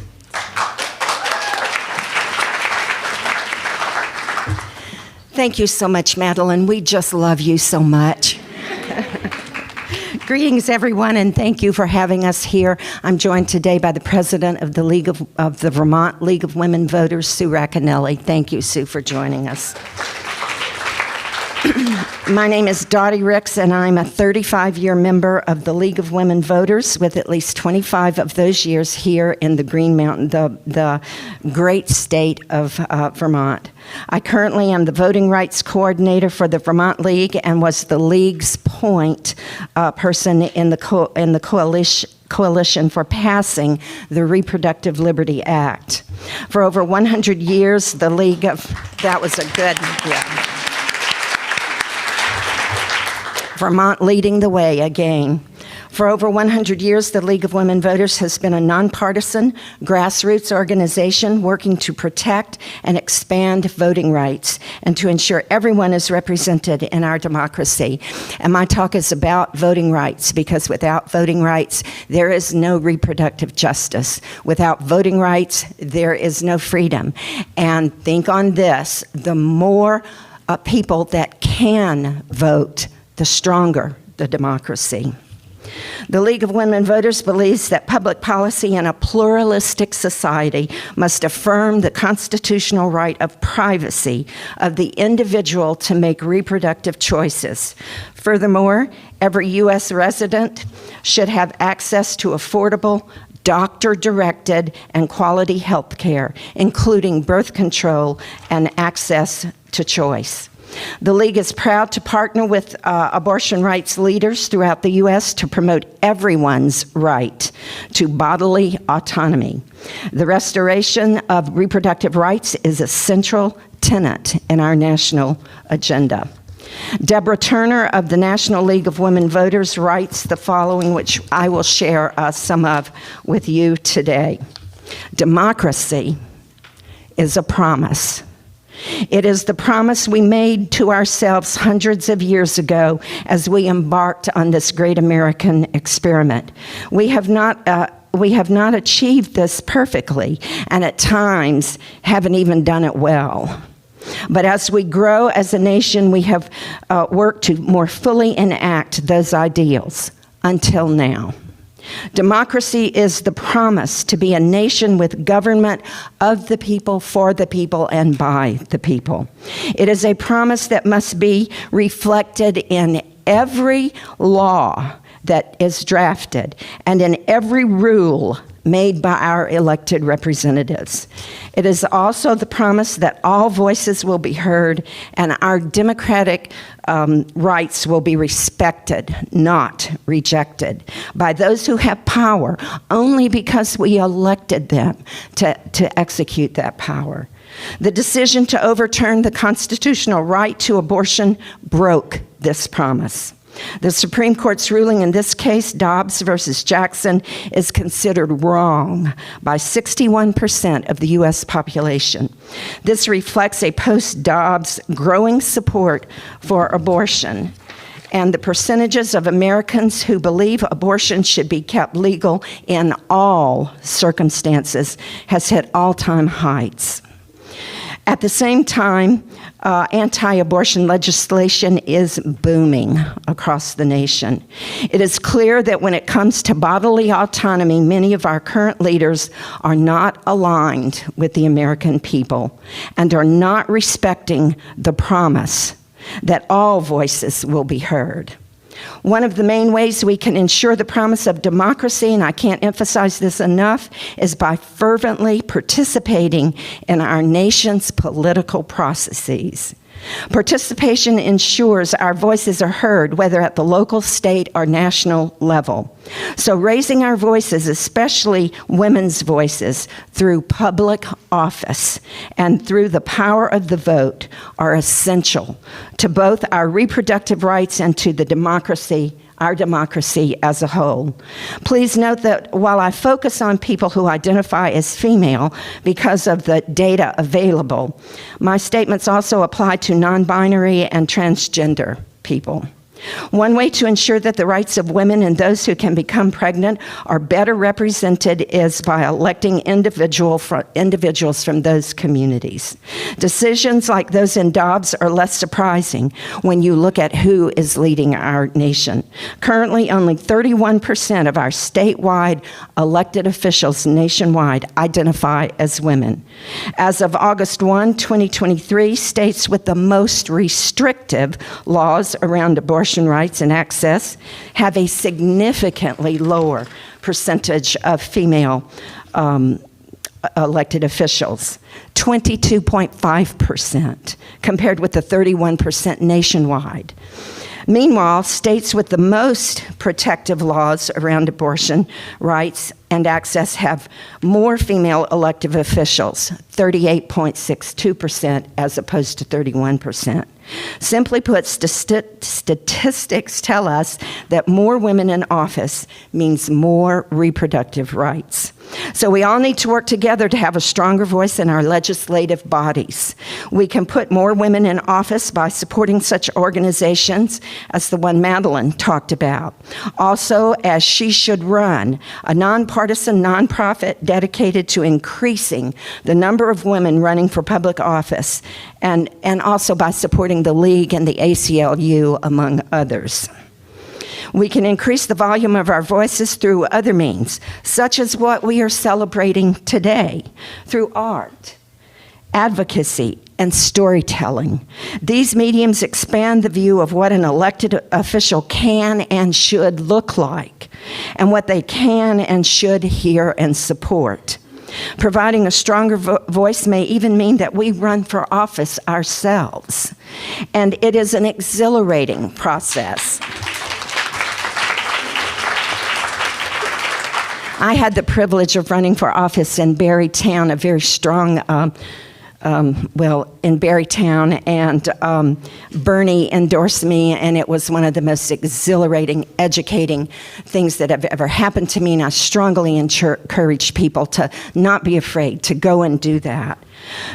Thank you so much, Madeline. We just love you so much. Greetings, everyone, and thank you for having us here. I'm joined today by the president of the Vermont League of Women Voters, Sue Racanelli. Thank you, Sue, for joining us. My name is Dottie Ricks, and I'm a 35-year member of the League of Women Voters, with at least 25 of those years here in the Green Mountain, the great state of Vermont. I currently am the voting rights coordinator for the Vermont League and was the League's point person in the coalition for passing the Reproductive Liberty Act. For over 100 years, the League of... That was a good... Yeah. Vermont leading the way again. For over 100 years, the League of Women Voters has been a nonpartisan, grassroots organization working to protect and expand voting rights and to ensure everyone is represented in our democracy. And my talk is about voting rights, because without voting rights, there is no reproductive justice. Without voting rights, there is no freedom. And think on this, the more people that can vote, the stronger the democracy. The League of Women Voters believes that public policy in a pluralistic society must affirm the constitutional right of privacy of the individual to make reproductive choices. Furthermore, every U.S. resident should have access to affordable, doctor-directed, and quality health care, including birth control and access to choice. The League is proud to partner with abortion rights leaders throughout the U.S. to promote everyone's right to bodily autonomy. The restoration of reproductive rights is a central tenet in our national agenda. Deborah Turner of the National League of Women Voters writes the following, which I will share some of with you today. Democracy is a promise. It is the promise we made to ourselves hundreds of years ago as we embarked on this great American experiment. We have not achieved this perfectly, and at times haven't even done it well. But as we grow as a nation, we have worked to more fully enact those ideals until now. Democracy is the promise to be a nation with government of the people, for the people, and by the people. It is a promise that must be reflected in every law that is drafted and in every rule made by our elected representatives. It is also the promise that all voices will be heard and our democratic rights will be respected, not rejected, by those who have power only because we elected them to execute that power. The decision to overturn the constitutional right to abortion broke this promise. The Supreme Court's ruling in this case, Dobbs versus Jackson, is considered wrong by 61% of the U.S. population. This reflects a post-Dobbs growing support for abortion. and the percentages of Americans who believe abortion should be kept legal in all circumstances has hit all-time heights. At the same time, anti-abortion legislation is booming across the nation. It is clear that when it comes to bodily autonomy, many of our current leaders are not aligned with the American people and are not respecting the promise that all voices will be heard. One of the main ways we can ensure the promise of democracy, and I can't emphasize this enough, is by fervently participating in our nation's political processes. Participation ensures our voices are heard, whether at the local, state, or national level. So raising our voices, especially women's voices, through public office and through the power of the vote are essential to both our reproductive rights and to the democracy, our democracy as a whole. Please note that while I focus on people who identify as female because of the data available, my statements also apply to non-binary and transgender people. One way to ensure that the rights of women and those who can become pregnant are better represented is by electing individuals from those communities. Decisions like those in Dobbs are less surprising when you look at who is leading our nation. Currently, only 31% of our statewide elected officials nationwide identify as women. As of August 1, 2023, states with the most restrictive laws around abortion rights and access have a significantly lower percentage of female elected officials, 22.5%, compared with the 31% nationwide. Meanwhile, states with the most protective laws around abortion rights and access have more female elected officials, 38.62% as opposed to 31%. Simply put, statistics tell us that more women in office means more reproductive rights. So we all need to work together to have a stronger voice in our legislative bodies. We can put more women in office by supporting such organizations as the one Madeline talked about. Also, as She Should Run, a nonpartisan nonprofit dedicated to increasing the number of women running for public office, and also by supporting the League and the ACLU, among others. We can increase the volume of our voices through other means, such as what we are celebrating today, through art, advocacy, and storytelling. These mediums expand the view of what an elected official can and should look like, and what they can and should hear and support. Providing a stronger voice may even mean that we run for office ourselves, and it is an exhilarating process. I had the privilege of running for office in Barrytown, a very strong, in Barrytown, and Bernie endorsed me, and it was one of the most exhilarating, educating things that have ever happened to me, and I strongly encourage people to not be afraid to go and do that.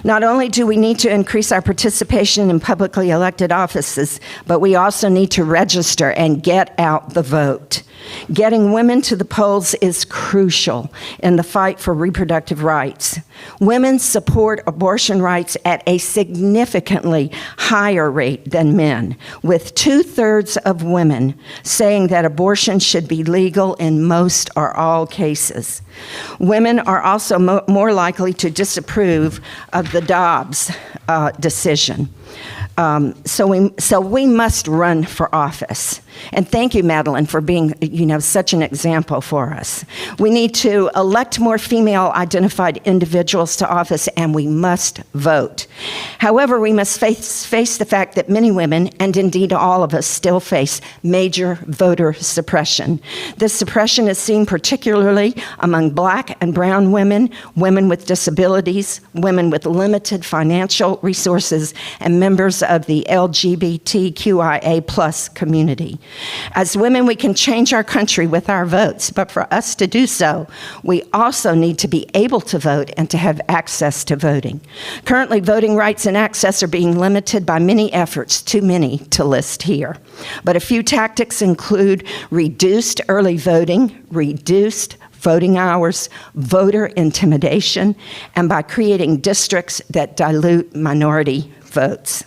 Not only do we need to increase our participation in publicly elected offices, but we also need to register and get out the vote. Getting women to the polls is crucial in the fight for reproductive rights. Women support abortion rights at a significantly higher rate than men, with 2/3 of women saying that abortion should be legal in most or all cases. Women are also more likely to disapprove of the Dobbs decision. So we must run for office. And thank you, Madeline, for being, such an example for us. We need to elect more female-identified individuals to office, and we must vote. However, we must face the fact that many women, and indeed all of us, still face major voter suppression. This suppression is seen particularly among Black and brown women, women with disabilities, women with limited financial resources, and members of the LGBTQIA+ community. As women, we can change our country with our votes, but for us to do so, we also need to be able to vote and to have access to voting. Currently, voting rights and access are being limited by many efforts, too many to list here. But a few tactics include reduced early voting, reduced voting hours, voter intimidation, and by creating districts that dilute minority votes.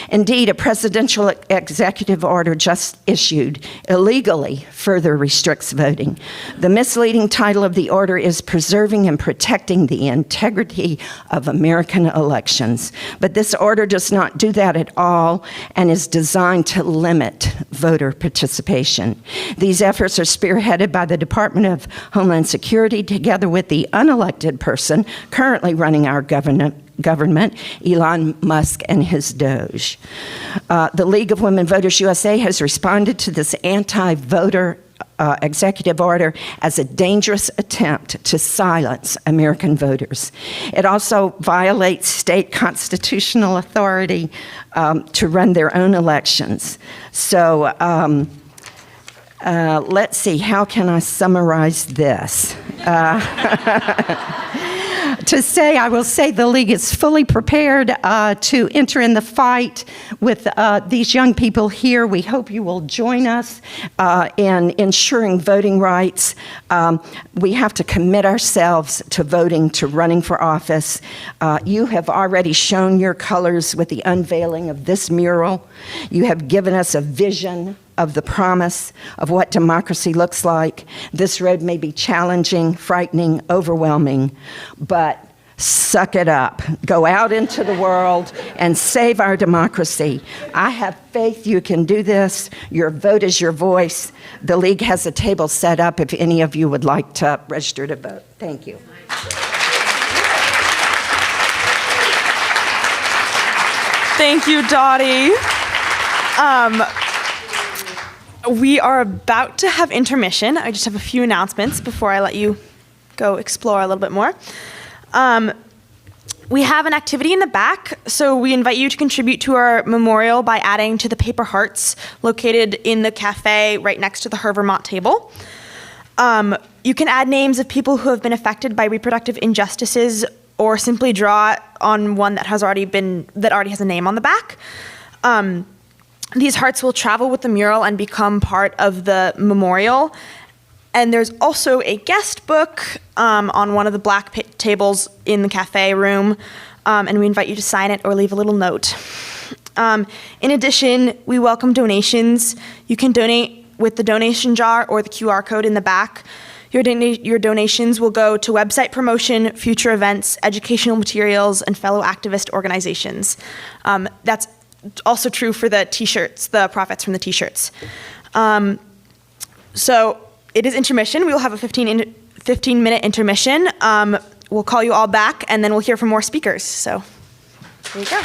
Indeed, a presidential executive order just issued illegally further restricts voting. The misleading title of the order is Preserving and Protecting the Integrity of American Elections. But this order does not do that at all and is designed to limit voter participation. These efforts are spearheaded by the Department of Homeland Security together with the unelected person currently running our government, Elon Musk and his Doge. The League of Women Voters USA has responded to this anti-voter executive order as a dangerous attempt to silence American voters. It also violates state constitutional authority to run their own elections. So let's see, how can I summarize this? I will say the League is fully prepared to enter in the fight with these young people here. We hope you will join us in ensuring voting rights. We have to commit ourselves to voting, to running for office. You have already shown your colors with the unveiling of this mural. You have given us a vision of the promise of what democracy looks like. This road may be challenging, frightening, overwhelming, but suck it up. Go out into the world and save our democracy. I have faith you can do this. Your vote is your voice. The League has a table set up if any of you would like to register to vote. Thank you. Thank you, Dottie. We are about to have intermission. I just have a few announcements before I let you go explore a little bit more. We have an activity in the back, so we invite you to contribute to our memorial by adding to the paper hearts located in the cafe right next to the HERVermont table. You can add names of people who have been affected by reproductive injustices, or simply draw on one that already has a name on the back. These hearts will travel with the mural and become part of the memorial. And there's also a guest book on one of the black tables in the cafe room, and we invite you to sign it or leave a little note. In addition, we welcome donations. You can donate with the donation jar or the QR code in the back. Your donations will go to website promotion, future events, educational materials, and fellow activist organizations. That's also true for the t-shirts, the profits from the t-shirts. So it is intermission. We will have a 15-minute intermission. We'll call you all back, and then we'll hear from more speakers. So there you go.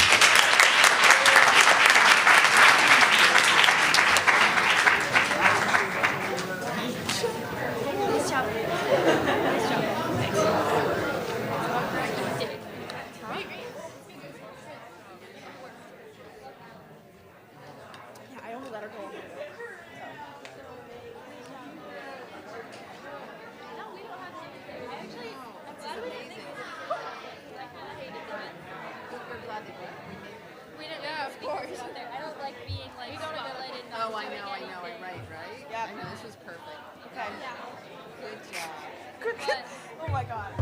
Oh my god.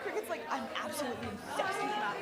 Cricket's like, I'm absolutely obsessed with that.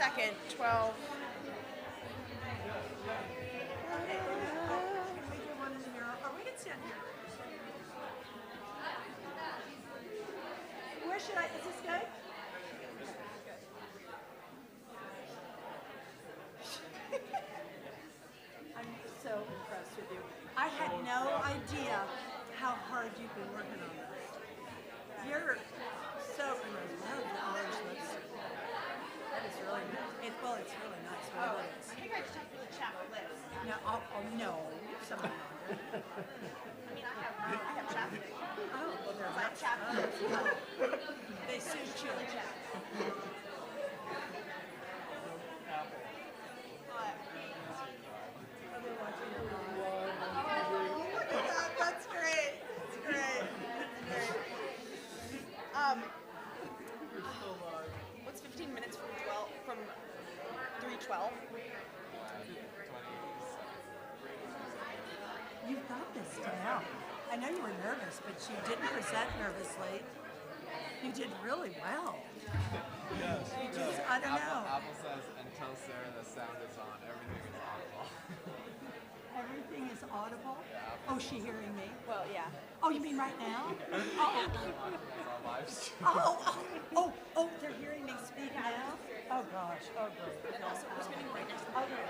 2nd, 12. Or we can stand here. Where should I? Is this good? I'm so impressed with you. I had no idea how hard you've been working on this. You're so, and I love the orange lipstick. That is really nice. It's really nice. Well, it is. I think I just have to chapped lips. No, no, something longer. I mean, I have chapstick. Oh, well, they're Like nice. chapstick. They suit you. Oh, look at that. That's great. That's great. That's great. What's 15 minutes from 3:12? You've got this down. I know you were nervous, but you didn't present nervously. You did really well. Yes. I don't know. Apple says, until Sarah, the sound is on. Everything is audible. Everything is audible? Oh, is she hearing me? Well, yeah. Oh, you mean right now? It's on live stream. Oh, they're hearing me speak now? Oh, gosh. Oh, great. And also, we're spinning right next to Okay.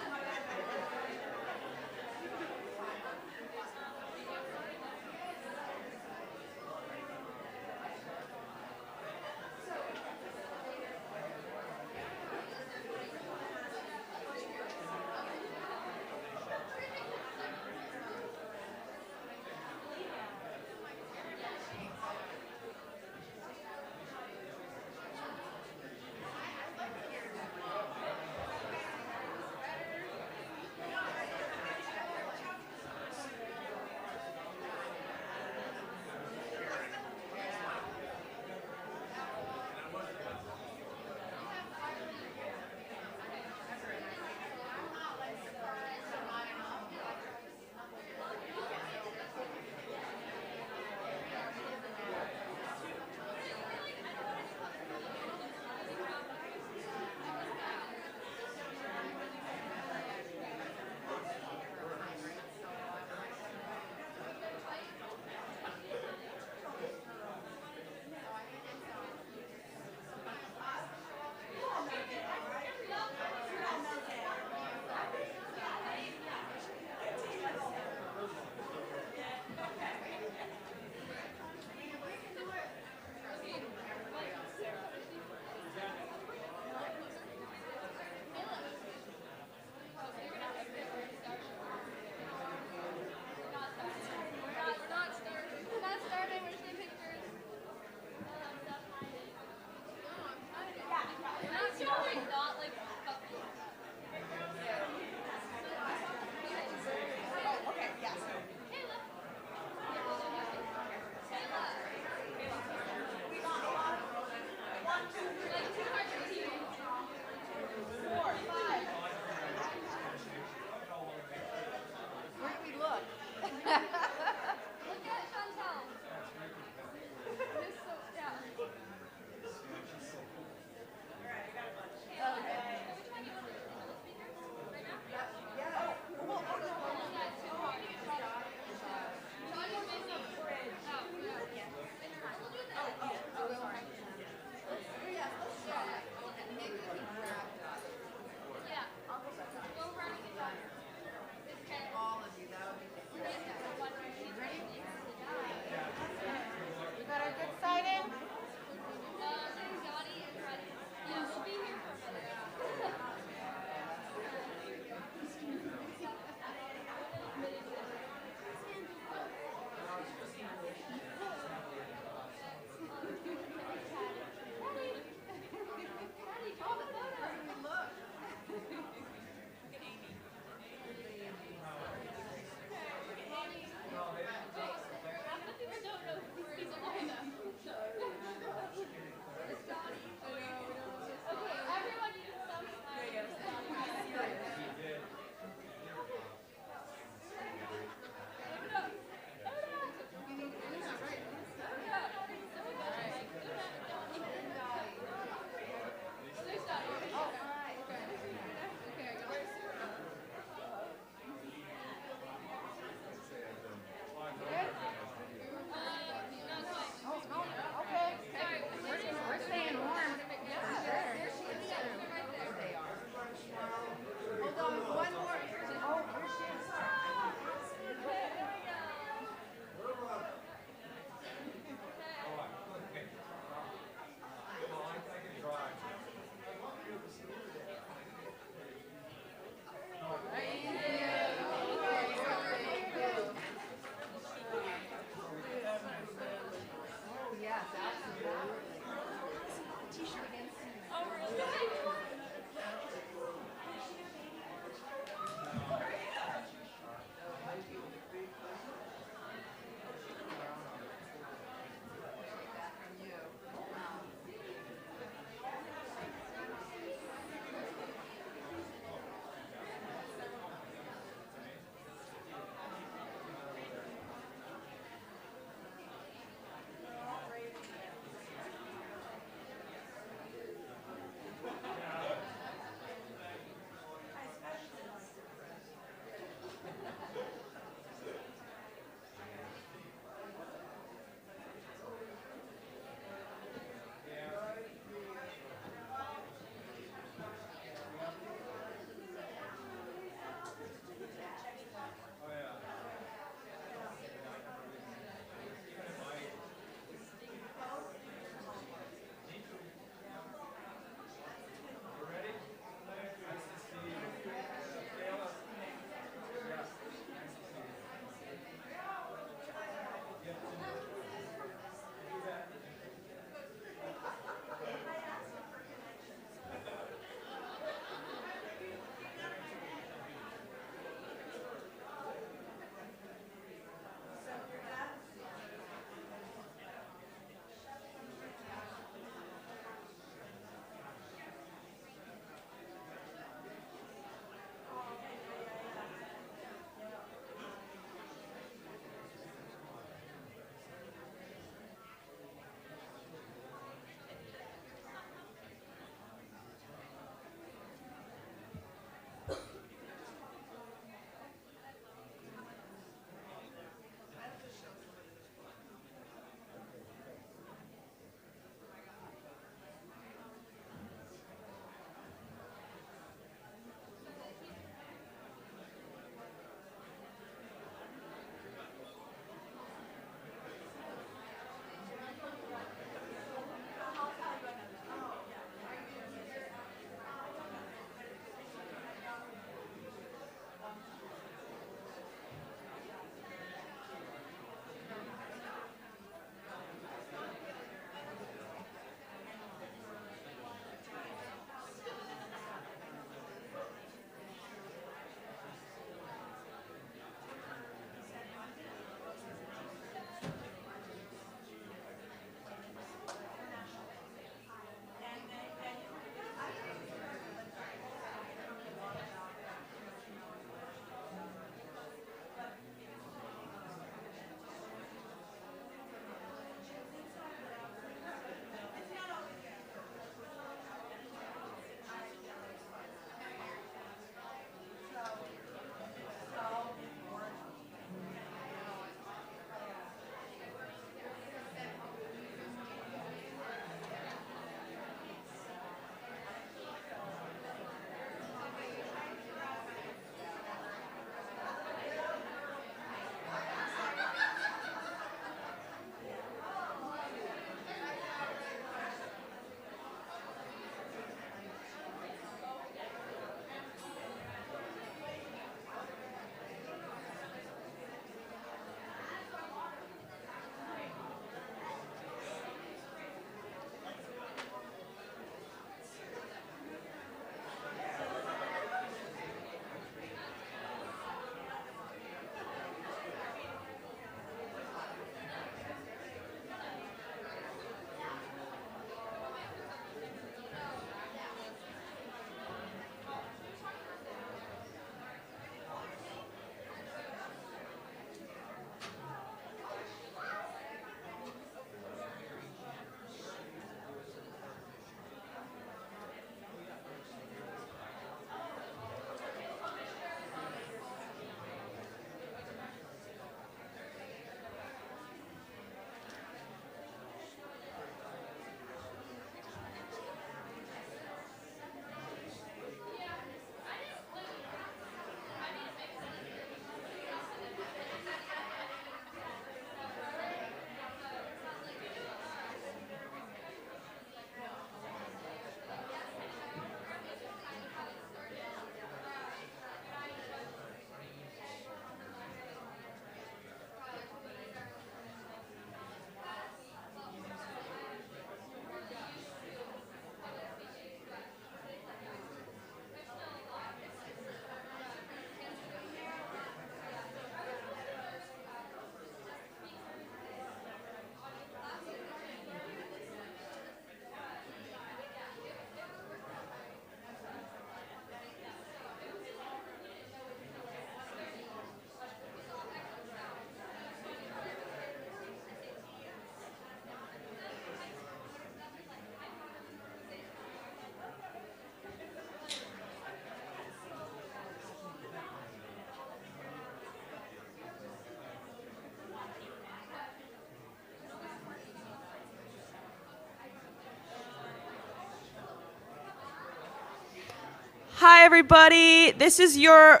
Hi, everybody. This is your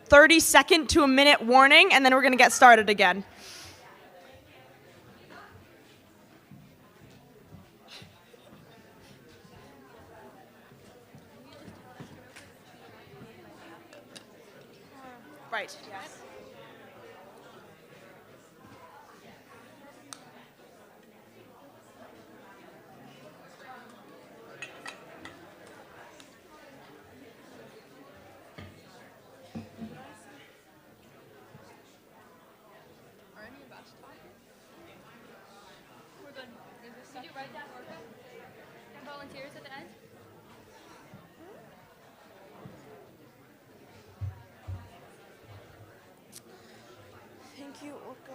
30-second to a minute warning, and then we're going to get started again. Right, yes. Did you write that orca? Volunteers at the end? Thank you, Orca.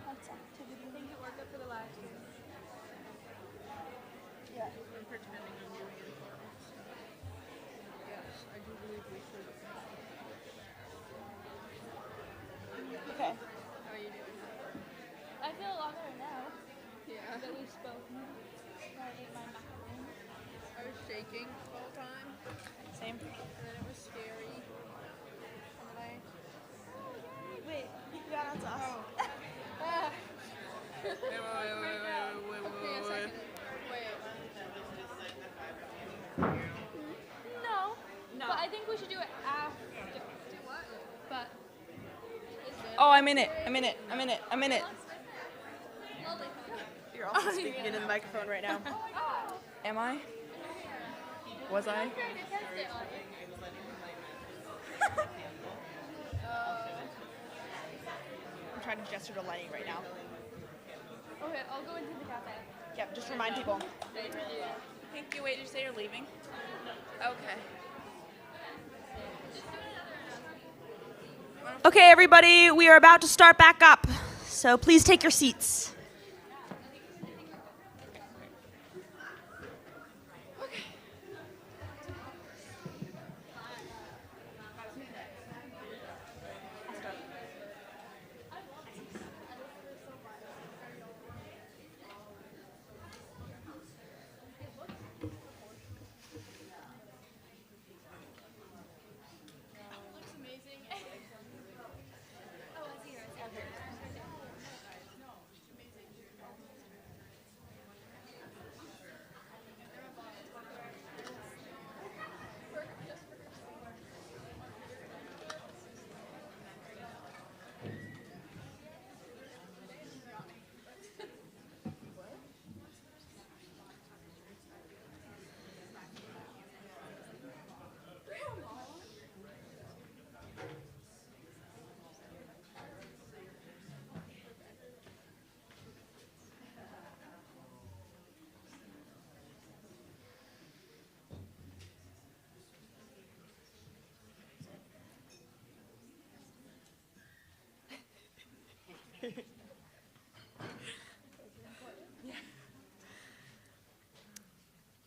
Thank you, Orca, for the live stream. Yeah. Okay. How are you doing? I feel a lot better now. Yeah. That we've spoken. I ate my macaroni. I was shaking the whole time. Same. And then it was scary. Wait, yeah, that's us. Ah. Wait. Okay, a second. Wait. No. But I think we should do it after. Do what? But. Oh, I'm in it. You're also speaking into the microphone right now. Am I? Was I? I'm trying to gesture to Lenny right now. Okay, I'll go into the cafe. Yep, just remind people. Thank you. Thank you. Wait, did you say you're leaving? Okay. Okay, everybody, we are about to start back up, so please take your seats.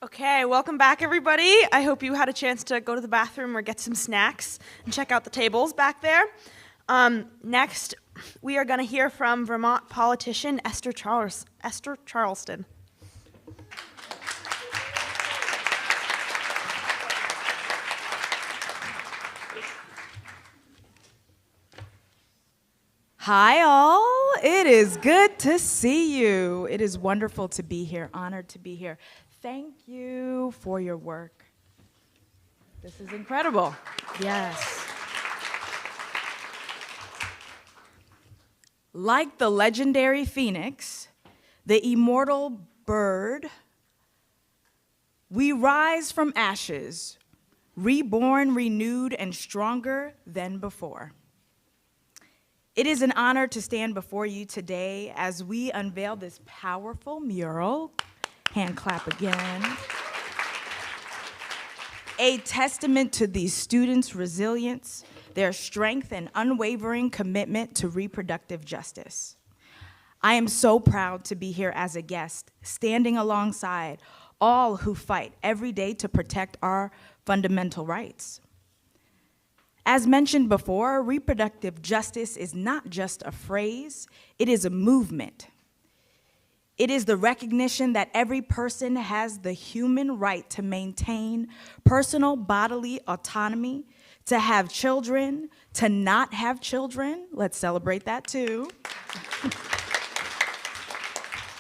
Okay, welcome back, everybody. I hope you had a chance to go to the bathroom or get some snacks and check out the tables back there. Next, we are going to hear from Vermont politician Esther Charleston. Hi, all. It is good to see you. It is wonderful to be here, honored to be here. Thank you for your work. This is incredible. Yes. Like the legendary phoenix, the immortal bird, we rise from ashes, reborn, renewed, and stronger than before. It is an honor to stand before you today as we unveil this powerful mural. Hand clap again. A testament to these students' resilience, their strength, and unwavering commitment to reproductive justice. I am so proud to be here as a guest, standing alongside all who fight every day to protect our fundamental rights. As mentioned before, reproductive justice is not just a phrase, it is a movement. It is the recognition that every person has the human right to maintain personal bodily autonomy, to have children, to not have children. Let's celebrate that too.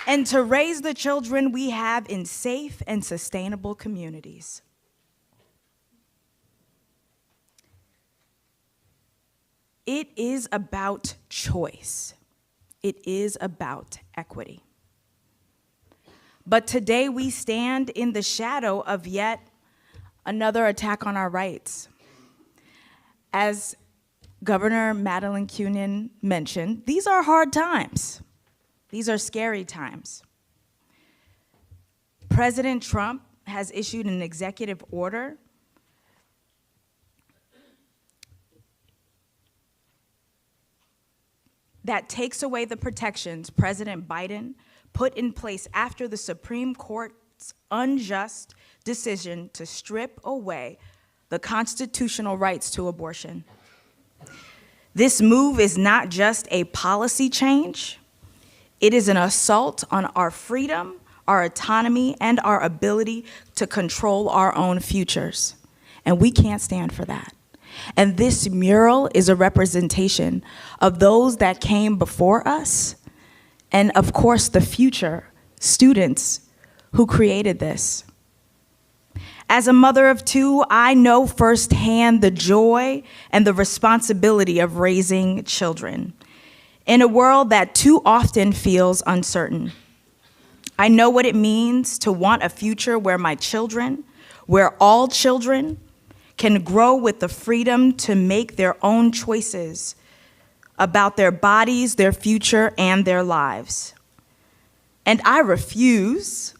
And to raise the children we have in safe and sustainable communities. It is about choice. It is about equity. But today we stand in the shadow of yet another attack on our rights. As Governor Madeline Kunin mentioned, these are hard times. These are scary times. President Trump has issued an executive order that takes away the protections President Biden put in place after the Supreme Court's unjust decision to strip away the constitutional rights to abortion. This move is not just a policy change, it is an assault on our freedom, our autonomy, and our ability to control our own futures. And we can't stand for that. And this mural is a representation of those that came before us, and of course the future students who created this. As a mother of two, I know firsthand the joy and the responsibility of raising children in a world that too often feels uncertain. I know what it means to want a future where my children, where all children, can grow with the freedom to make their own choices about their bodies, their future, and their lives. And I refuse,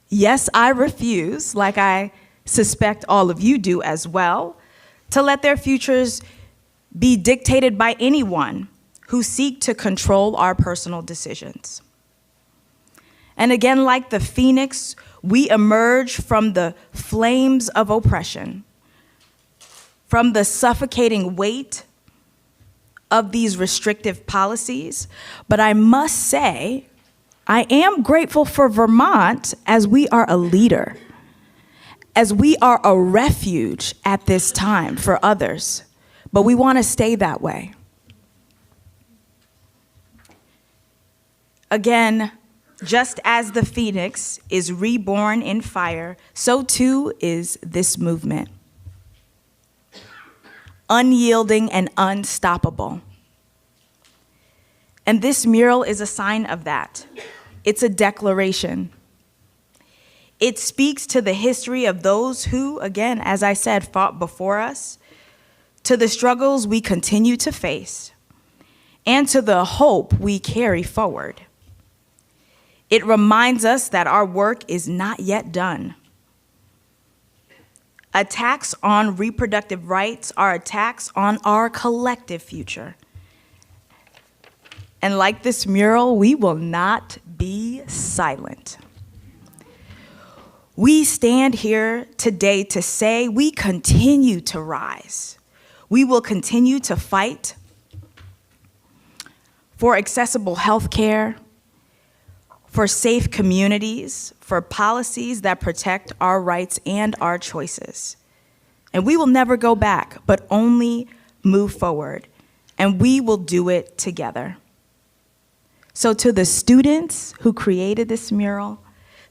yes, I refuse, like I suspect all of you do as well, to let their futures be dictated by anyone who seek to control our personal decisions. And again, like the phoenix, we emerge from the flames of oppression, from the suffocating weight of these restrictive policies. But I must say, I am grateful for Vermont as we are a leader, as we are a refuge at this time for others, but we want to stay that way. Again, just as the phoenix is reborn in fire, so too is this movement. Unyielding and unstoppable. And this mural is a sign of that. It's a declaration. It speaks to the history of those who, again, as I said, fought before us, to the struggles we continue to face, and to the hope we carry forward. It reminds us that our work is not yet done. Attacks on reproductive rights are attacks on our collective future. And like this mural, we will not be silent. We stand here today to say we continue to rise. We will continue to fight for accessible health care, for safe communities, for policies that protect our rights and our choices. And we will never go back, but only move forward. And we will do it together. So to the students who created this mural,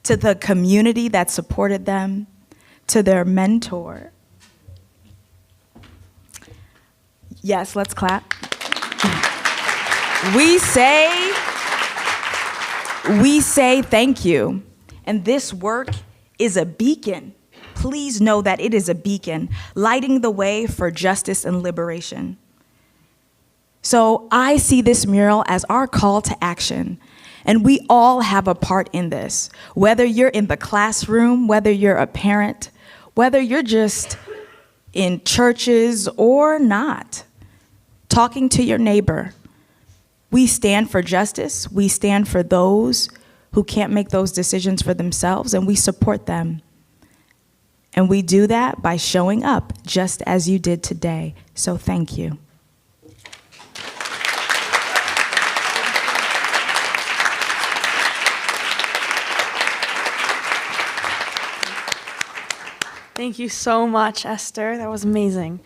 to the community that supported them, to their mentor. Yes, let's clap. We say thank you. And this work is a beacon. Please know that it is a beacon, lighting the way for justice and liberation. So I see this mural as our call to action. And we all have a part in this, whether you're in the classroom, whether you're a parent, whether you're just in churches or not, talking to your neighbor. We stand for justice. We stand for those who can't make those decisions for themselves, and we support them. And we do that by showing up just as you did today. So thank you. Thank you so much, Esther. That was amazing.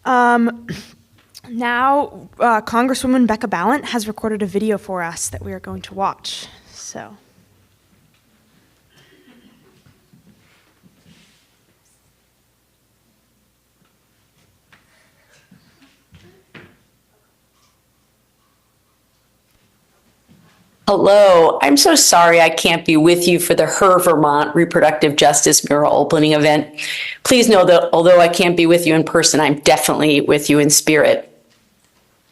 Now, Congresswoman Becca Balint has recorded a video for us that we are going to watch. So. Hello, I'm so sorry I can't be with you for the HERVermont Reproductive Justice Mural opening event. Please know that although I can't be with you in person, I'm definitely with you in spirit.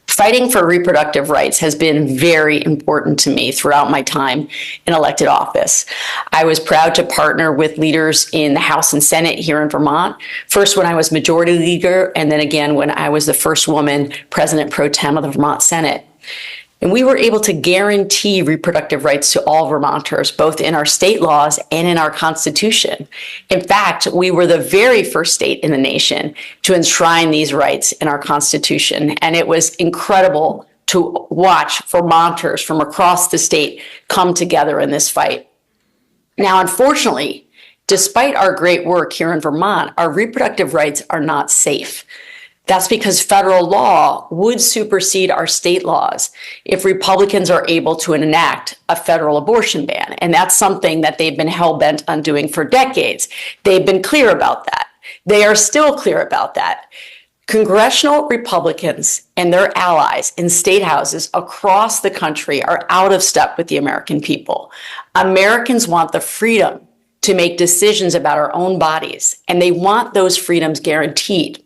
Fighting for reproductive rights has been very important to me throughout my time in elected office. I was proud to partner with leaders in the House and Senate here in Vermont, first when I was Majority Leader, and then again when I was the first woman President Pro Tem of the Vermont Senate. And we were able to guarantee reproductive rights to all Vermonters, both in our state laws and in our Constitution. In fact, we were the very first state in the nation to enshrine these rights in our Constitution. And it was incredible to watch Vermonters from across the state come together in this fight. Now, unfortunately, despite our great work here in Vermont, our reproductive rights are not safe. That's because federal law would supersede our state laws if Republicans are able to enact a federal abortion ban. And that's something that they've been hell-bent on doing for decades. They've been clear about that. They are still clear about that. Congressional Republicans and their allies in state houses across the country are out of step with the American people. Americans want the freedom to make decisions about our own bodies, and they want those freedoms guaranteed.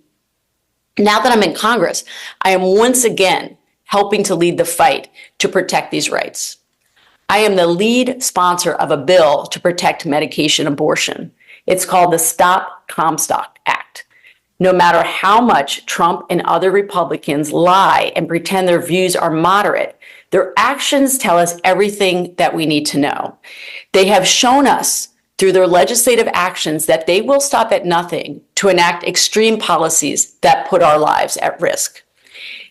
Now that I'm in Congress, I am once again helping to lead the fight to protect these rights. I am the lead sponsor of a bill to protect medication abortion. It's called the Stop Comstock Act. No matter how much Trump and other Republicans lie and pretend their views are moderate, their actions tell us everything that we need to know. They have shown us through their legislative actions that they will stop at nothing to enact extreme policies that put our lives at risk.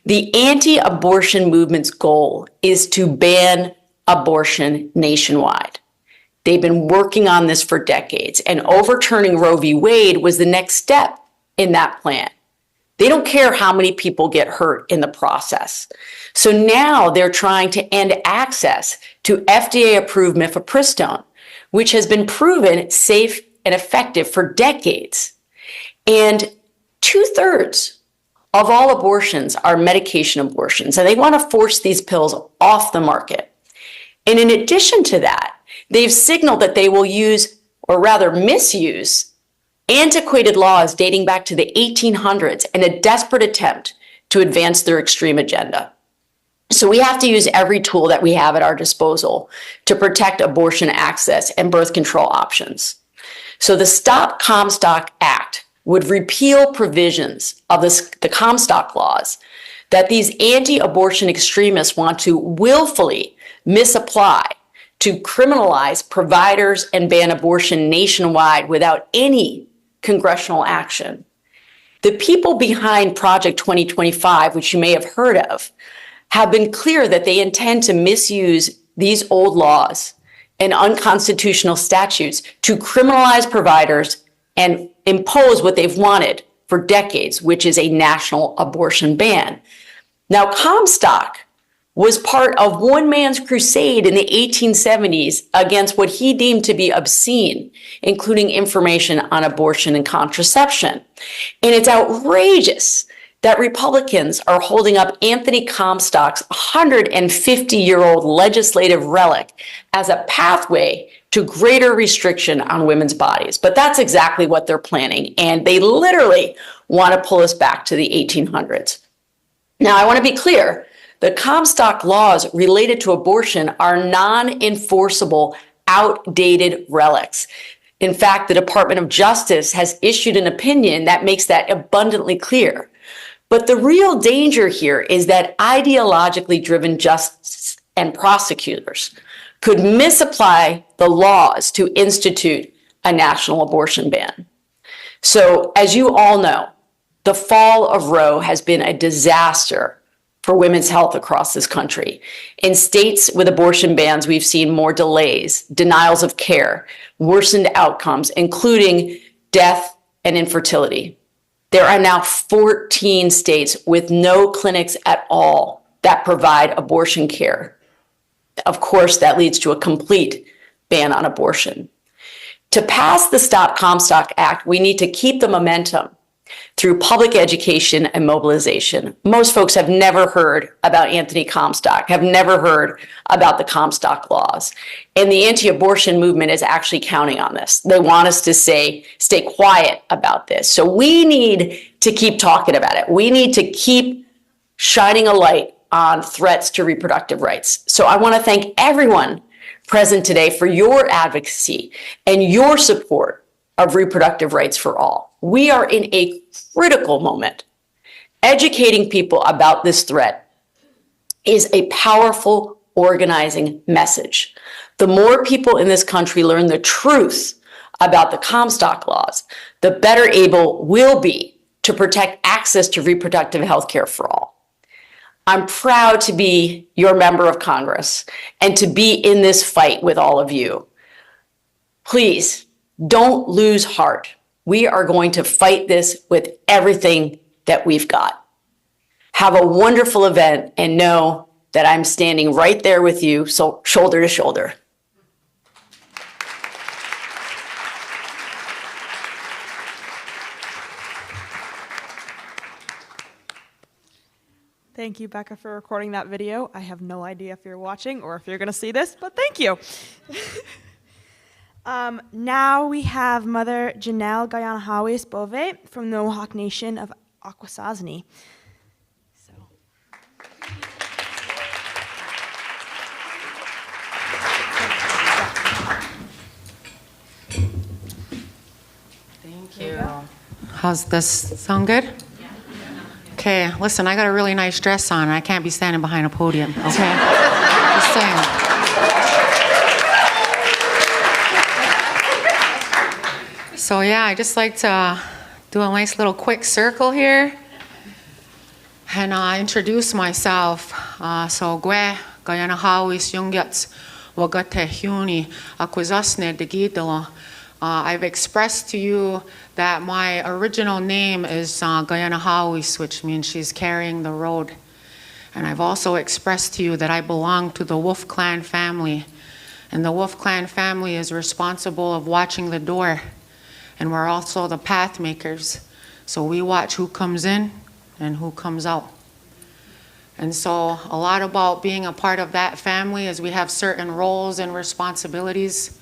The anti-abortion movement's goal is to ban abortion nationwide. They've been working on this for decades, and overturning Roe v. Wade was the next step in that plan. They don't care how many people get hurt in the process. So now they're trying to end access to FDA-approved mifepristone, which has been proven safe and effective for decades. And 2/3 of all abortions are medication abortions, and they want to force these pills off the market. And in addition to that, they've signaled that they will use, or rather misuse, antiquated laws dating back to the 1800s in a desperate attempt to advance their extreme agenda. So we have to use every tool that we have at our disposal to protect abortion access and birth control options. So the Stop Comstock Act would repeal provisions of the Comstock laws that these anti-abortion extremists want to willfully misapply to criminalize providers and ban abortion nationwide without any congressional action. The people behind Project 2025, which you may have heard of, have been clear that they intend to misuse these old laws and unconstitutional statutes to criminalize providers and impose what they've wanted for decades, which is a national abortion ban. Now, Comstock was part of one man's crusade in the 1870s against what he deemed to be obscene, including information on abortion and contraception. And it's outrageous that Republicans are holding up Anthony Comstock's 150-year-old legislative relic as a pathway to greater restriction on women's bodies. But that's exactly what they're planning, and they literally want to pull us back to the 1800s. Now, I want to be clear. The Comstock laws related to abortion are non-enforceable, outdated relics. In fact, the Department of Justice has issued an opinion that makes that abundantly clear. But the real danger here is that ideologically driven justice and prosecutors could misapply the laws to institute a national abortion ban. So, as you all know, the fall of Roe has been a disaster for women's health across this country. In states with abortion bans, we've seen more delays, denials of care, worsened outcomes, including death, and infertility. There are now 14 states with no clinics at all that provide abortion care. Of course, that leads to a complete ban on abortion. To pass the Stop Comstock Act, we need to keep the momentum through public education and mobilization. Most folks have never heard about Anthony Comstock, have never heard about the Comstock laws. And the anti-abortion movement is actually counting on this. They want us to stay quiet about this. So we need to keep talking about it. We need to keep shining a light on threats to reproductive rights. So I want to thank everyone present today for your advocacy and your support of reproductive rights for all. We are in a critical moment. Educating people about this threat is a powerful organizing message. The more people in this country learn the truth about the Comstock laws, the better able we'll be to protect access to reproductive health care for all. I'm proud to be your member of Congress and to be in this fight with all of you. Please don't lose heart. We are going to fight this with everything that we've got. Have a wonderful event and know that I'm standing right there with you, so shoulder to shoulder. Thank you, Becca, for recording that video. I have no idea if you're watching or if you're going to see this, but thank you. Now we have Mother Janelle Gayanahawis Bove from the Mohawk Nation of Akwesasne. Thank you. How's this? Sound good? Okay, listen, I got a really nice dress on and I can't be standing behind a podium, okay? Just saying. So yeah, I just like to do a nice little quick circle here and introduce myself. So Gwe, Gayanahawis Yungyats, Wagate Huni, Akwesasne de Gidalo. I've expressed to you that my original name is Gayanahawis, which means she's carrying the road. And I've also expressed to you that I belong to the Wolf Clan family. And the Wolf Clan family is responsible of watching the door. And we're also the path makers. So we watch who comes in and who comes out. And so a lot about being a part of that family is we have certain roles and responsibilities.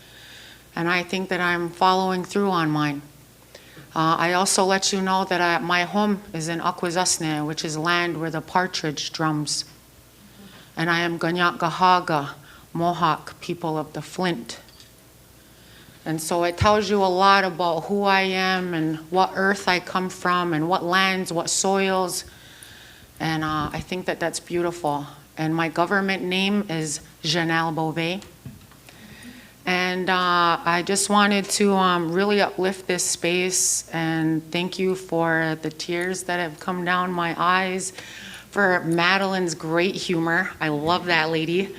And I think that I'm following through on mine. I also let you know that my home is in Akwesasne, which is land where the partridge drums. And I am Ganyagahaga, Mohawk, people of the Flint. And so it tells you a lot about who I am and what earth I come from and what lands, what soils. And I think that that's beautiful. And my government name is Janelle Bove. And I just wanted to really uplift this space and thank you for the tears that have come down my eyes, for Madeline's great humor. I love that lady.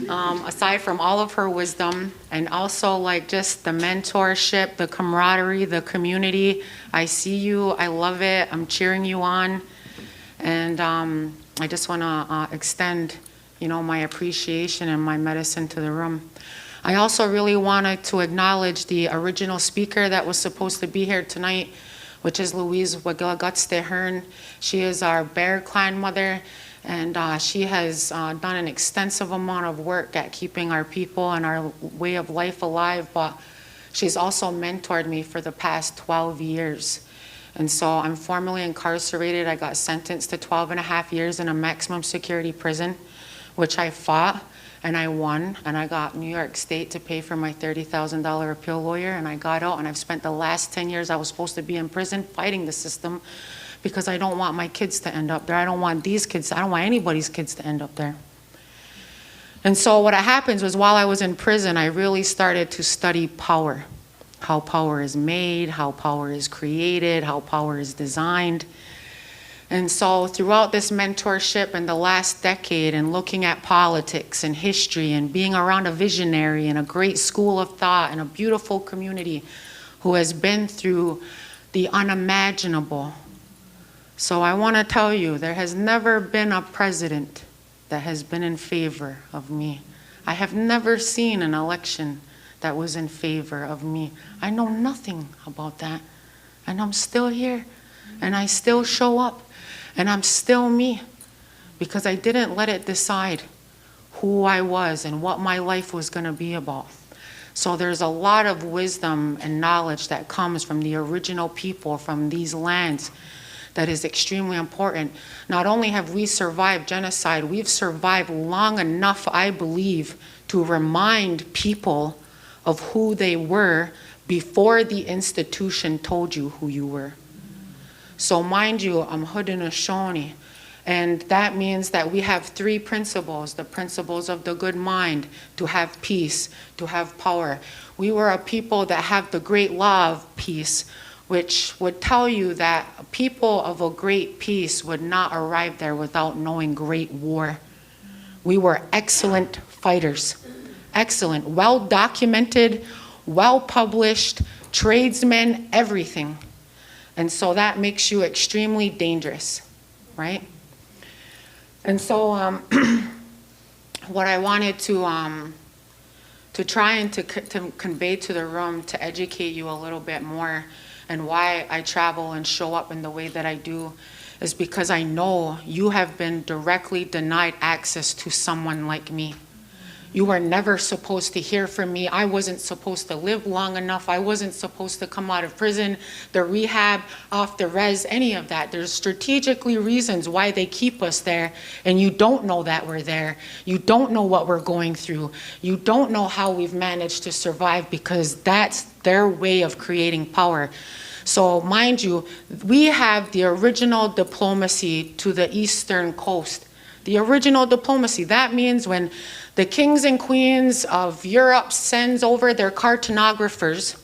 Aside from all of her wisdom and also like just the mentorship, the camaraderie, the community. I see you, I love it, I'm cheering you on. And I just wanna extend, my appreciation and my medicine to the room. I also really wanted to acknowledge the original speaker that was supposed to be here tonight, which is Louise Wagilagatsehern. She is our Bear Clan mother, and she has done an extensive amount of work at keeping our people and our way of life alive, but she's also mentored me for the past 12 years. And so I'm formally incarcerated. I got sentenced to 12 and a half years in a maximum security prison, which I fought. And I won, and I got New York State to pay for my $30,000 appeal lawyer, and I got out, and I've spent the last 10 years I was supposed to be in prison fighting the system because I don't want my kids to end up there. I don't want these kids, I don't want anybody's kids to end up there. And so what happens was while I was in prison, I really started to study power, how power is made, how power is created, how power is designed. And so throughout this mentorship in the last decade and looking at politics and history and being around a visionary and a great school of thought and a beautiful community who has been through the unimaginable. So I want to tell you, there has never been a president that has been in favor of me. I have never seen an election that was in favor of me. I know nothing about that. And I'm still here. And I still show up. And I'm still me. Because I didn't let it decide who I was and what my life was going to be about. So there's a lot of wisdom and knowledge that comes from the original people from these lands that is extremely important. Not only have we survived genocide, we've survived long enough, I believe, to remind people of who they were before the institution told you who you were. So mind you, I'm Haudenosaunee, and that means that we have three principles, the principles of the good mind, to have peace, to have power. We were a people that have the great law of peace, which would tell you that people of a great peace would not arrive there without knowing great war. We were excellent fighters, excellent, well documented, well published, tradesmen, everything. And so that makes you extremely dangerous, right? And so what I wanted to try and to convey to the room, to educate you a little bit more, and why I travel and show up in the way that I do, is because I know you have been directly denied access to someone like me. You were never supposed to hear from me. I wasn't supposed to live long enough. I wasn't supposed to come out of prison, the rehab, off the res, any of that. There's strategically reasons why they keep us there, and you don't know that we're there. You don't know what we're going through. You don't know how we've managed to survive, because that's their way of creating power. So mind you, we have the original diplomacy to the eastern coast. The original diplomacy, that means when the kings and queens of Europe sends over their cartographers,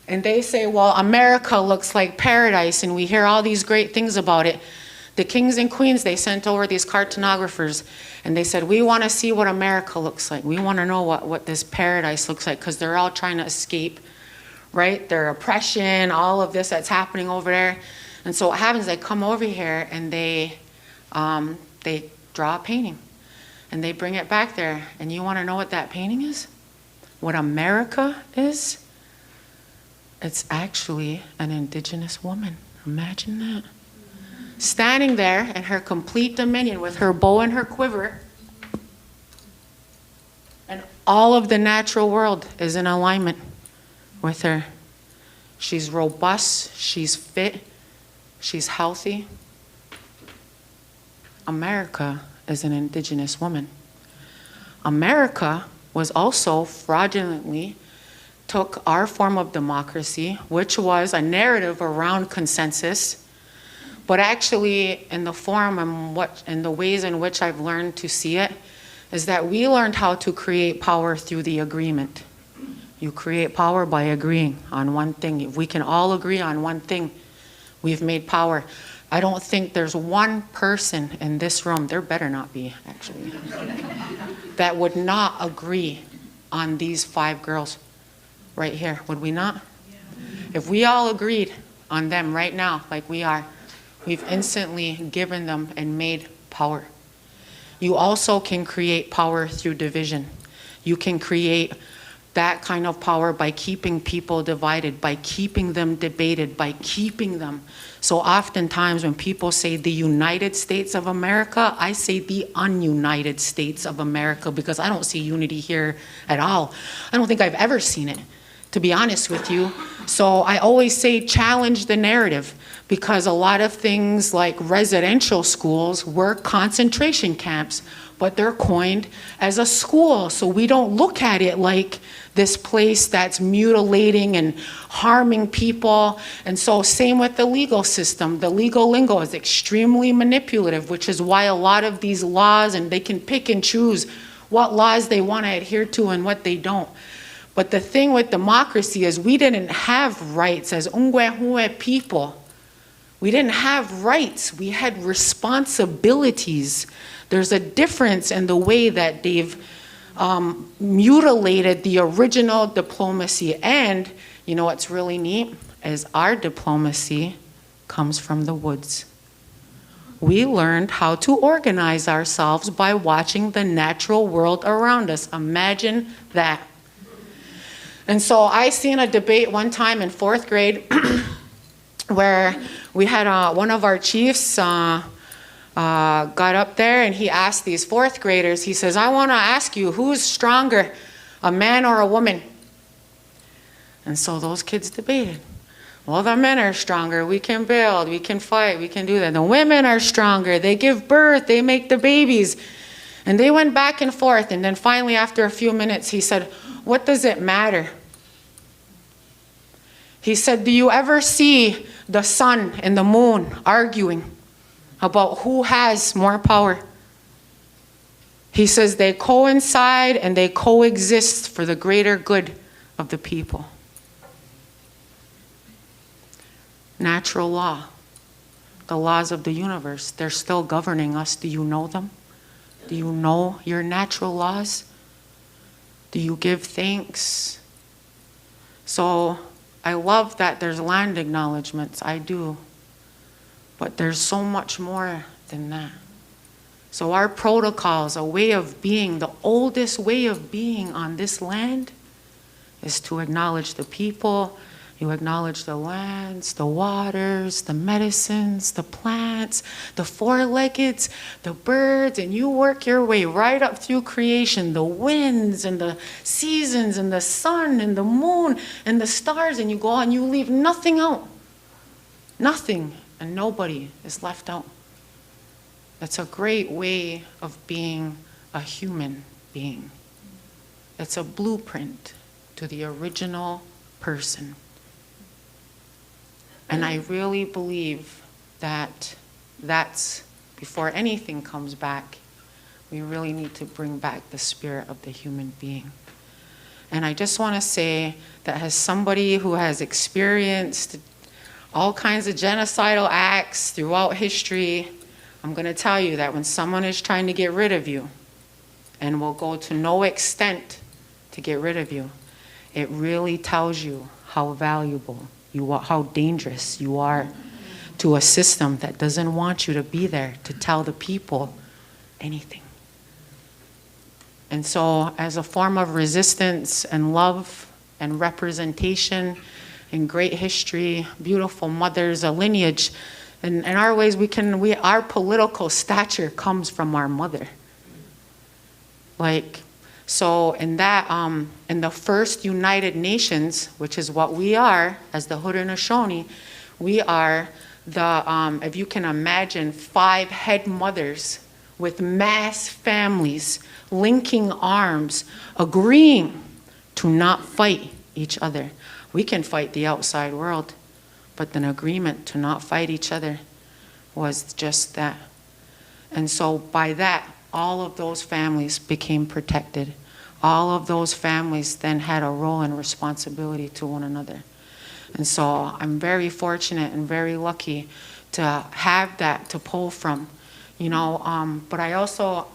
and they say, well, America looks like paradise, and we hear all these great things about it. The kings and queens, they sent over these cartographers, and they said, we want to see what America looks like. We want to know what this paradise looks like, because they're all trying to escape, right? Their oppression, all of this that's happening over there. And so what happens, they come over here, and they draw a painting. And they bring it back there. And you want to know what that painting is? What America is? It's actually an indigenous woman. Imagine that. Standing there in her complete dominion with her bow and her quiver. And all of the natural world is in alignment with her. She's robust. She's fit. She's healthy. America is an indigenous woman. America was also fraudulently took our form of democracy, which was a narrative around consensus, but actually in the form and the ways in which I've learned to see it, is that we learned how to create power through the agreement. You create power by agreeing on one thing. If we can all agree on one thing, we've made power. I don't think there's one person in this room, there better not be actually, that would not agree on these 5 girls right here, would we not? If we all agreed on them right now, like we are, we've instantly given them and made power. You also can create power through division. You can create that kind of power by keeping people divided, by keeping them debated, by keeping them. So oftentimes when people say the United States of America, I say the ununited States of America, because I don't see unity here at all. I don't think I've ever seen it, to be honest with you. So I always say challenge the narrative, because a lot of things like residential schools were concentration camps, but they're coined as a school. So we don't look at it like this place that's mutilating and harming people. And so same with the legal system. The legal lingo is extremely manipulative, which is why a lot of these laws, and they can pick and choose what laws they want to adhere to and what they don't. But the thing with democracy is we didn't have rights as Ungwehue people. We didn't have rights. We had responsibilities. There's a difference in the way that they've mutilated the original diplomacy. And you know what's really neat is our diplomacy comes from the woods. We learned how to organize ourselves by watching the natural world around us. Imagine that. And so I seen a debate one time in 4th grade where we had one of our chiefs got up there and he asked these 4th graders, he says, I want to ask you, who's stronger, a man or a woman? And so those kids debated. Well, the men are stronger. We can build, we can fight, we can do that. The women are stronger. They give birth, they make the babies. And they went back and forth. And then finally, after a few minutes, he said, what does it matter? He said, do you ever see the sun and the moon arguing about who has more power? He says they coincide and they coexist for the greater good of the people. Natural law, the laws of the universe, they're still governing us. Do you know them? Do you know your natural laws? Do you give thanks? So I love that there's land acknowledgements, I do. But there's so much more than that. So our protocols, a way of being, the oldest way of being on this land is to acknowledge the people. You acknowledge the lands, the waters, the medicines, the plants, the four-leggeds, the birds, and you work your way right up through creation, the winds and the seasons and the sun and the moon and the stars, and you go on, you leave nothing out. Nothing and nobody is left out. That's a great way of being a human being. It's a blueprint to the original person. And I really believe that that's, before anything comes back, we really need to bring back the spirit of the human being. And I just want to say that as somebody who has experienced all kinds of genocidal acts throughout history, I'm going to tell you that when someone is trying to get rid of you and will go to no extent to get rid of you, it really tells you how valuable you are, how dangerous you are to a system that doesn't want you to be there to tell the people anything. And so as a form of resistance and love and representation and great history, beautiful mothers, a lineage, and in our ways our political stature comes from our mother. So in that, in the first United Nations, which is what we are as the Haudenosaunee, we are the, if you can imagine, 5 head mothers with mass families linking arms, agreeing to not fight each other. We can fight the outside world, but an agreement to not fight each other was just that. And so by that, all of those families became protected. All of those families then had a role and responsibility to one another. And so I'm very fortunate and very lucky to have that to pull from, but I also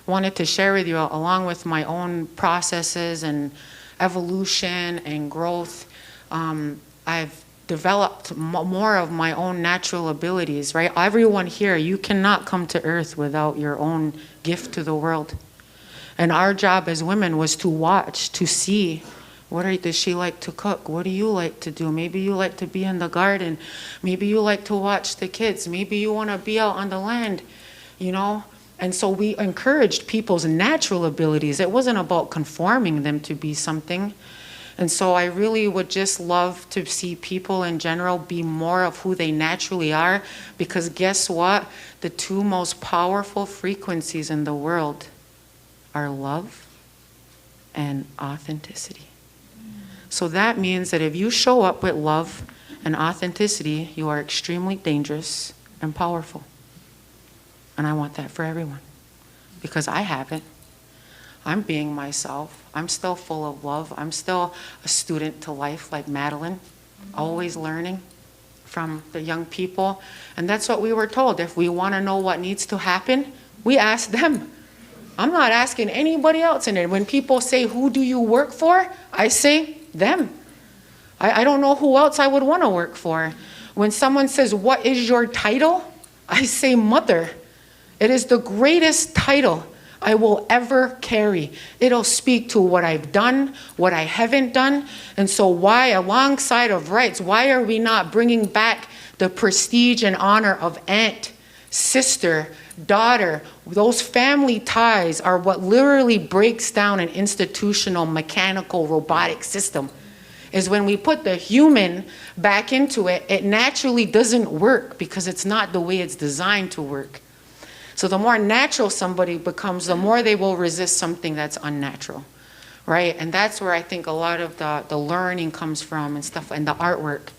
wanted to share with you, along with my own processes and evolution and growth, I've developed more of my own natural abilities, right? Everyone here, you cannot come to Earth without your own gift to the world. And our job as women was to watch, to see, does she like to cook? What do you like to do? Maybe you like to be in the garden. Maybe you like to watch the kids. Maybe you want to be out on the land, And so we encouraged people's natural abilities. It wasn't about conforming them to be something. And so I really would just love to see people in general be more of who they naturally are, because guess what? The 2 most powerful frequencies in the world are love and authenticity. So that means that if you show up with love and authenticity, you are extremely dangerous and powerful. And I want that for everyone, because I have it. I'm being myself. I'm still full of love. I'm still a student to life like Madeline, always learning from the young people. And that's what we were told. If we want to know what needs to happen, we ask them. I'm not asking anybody else in it. When people say, who do you work for? I say, them. I don't know who else I would want to work for. When someone says, what is your title? I say, mother. It is the greatest title I will ever carry. It'll speak to what I've done, what I haven't done. And so why, alongside of rights, why are we not bringing back the prestige and honor of aunt, sister, daughter? Those family ties are what literally breaks down an institutional, mechanical, robotic system. Is when we put the human back into it, it naturally doesn't work because it's not the way it's designed to work. So the more natural somebody becomes, the more they will resist something that's unnatural, right? And that's where I think a lot of the learning comes from and stuff, and the artwork.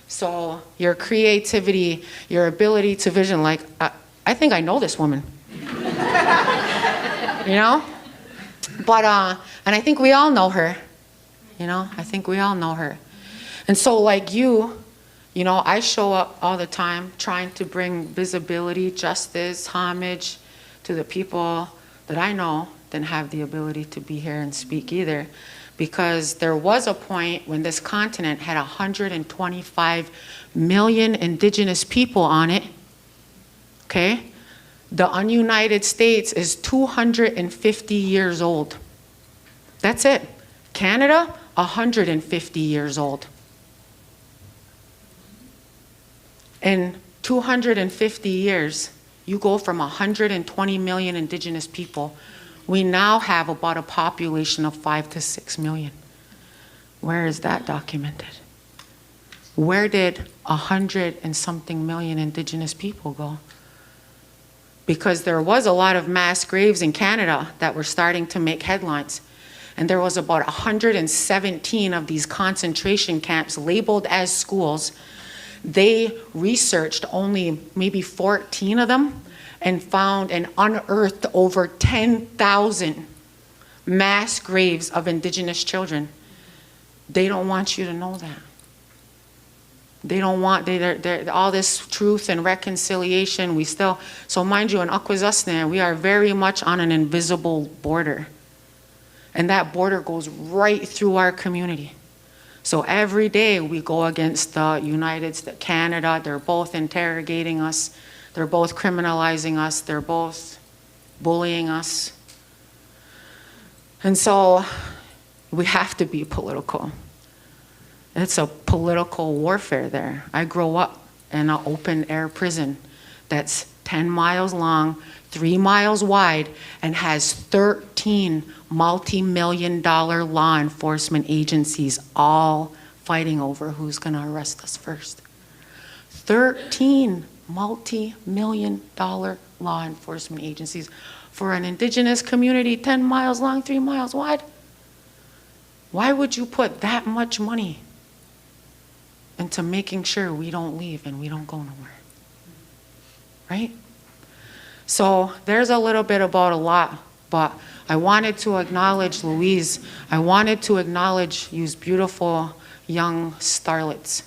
So your creativity, your ability to vision, like, I think I know this woman, you know? But, and I think we all know her. You know, I think we all know her. And so like you know, I show up all the time trying to bring visibility, justice, homage to the people that I know didn't have the ability to be here and speak either. Because there was a point when this continent had 125 million indigenous people on it, okay? The ununited States is 250 years old. That's it. Canada, 150 years old. In 250 years, you go from 120 million indigenous people. We now have about a population of 5 to 6 million. Where is that documented? Where did 100 and something million indigenous people go? Because there was a lot of mass graves in Canada that were starting to make headlines. And there was about 117 of these concentration camps labeled as schools. They researched only maybe 14 of them and found and unearthed over 10,000 mass graves of indigenous children. They don't want you to know that. They don't want, they're all this truth and reconciliation. We still, so mind you, in Akwesasne, we are very much on an invisible border. And that border goes right through our community. So every day we go against the United States, Canada, they're both interrogating us, they're both criminalizing us, they're both bullying us. And so we have to be political. It's a political warfare there. I grew up in an open air prison that's 10 miles long, 3 miles wide, and has 13 multi-million-dollar law enforcement agencies all fighting over who's going to arrest us first. 13 multi-million-dollar law enforcement agencies for an indigenous community 10 miles long, 3 miles wide. Why would you put that much money into making sure we don't leave and we don't go nowhere? Right? So there's a little bit about a lot, but I wanted to acknowledge Louise. I wanted to acknowledge you beautiful young starlets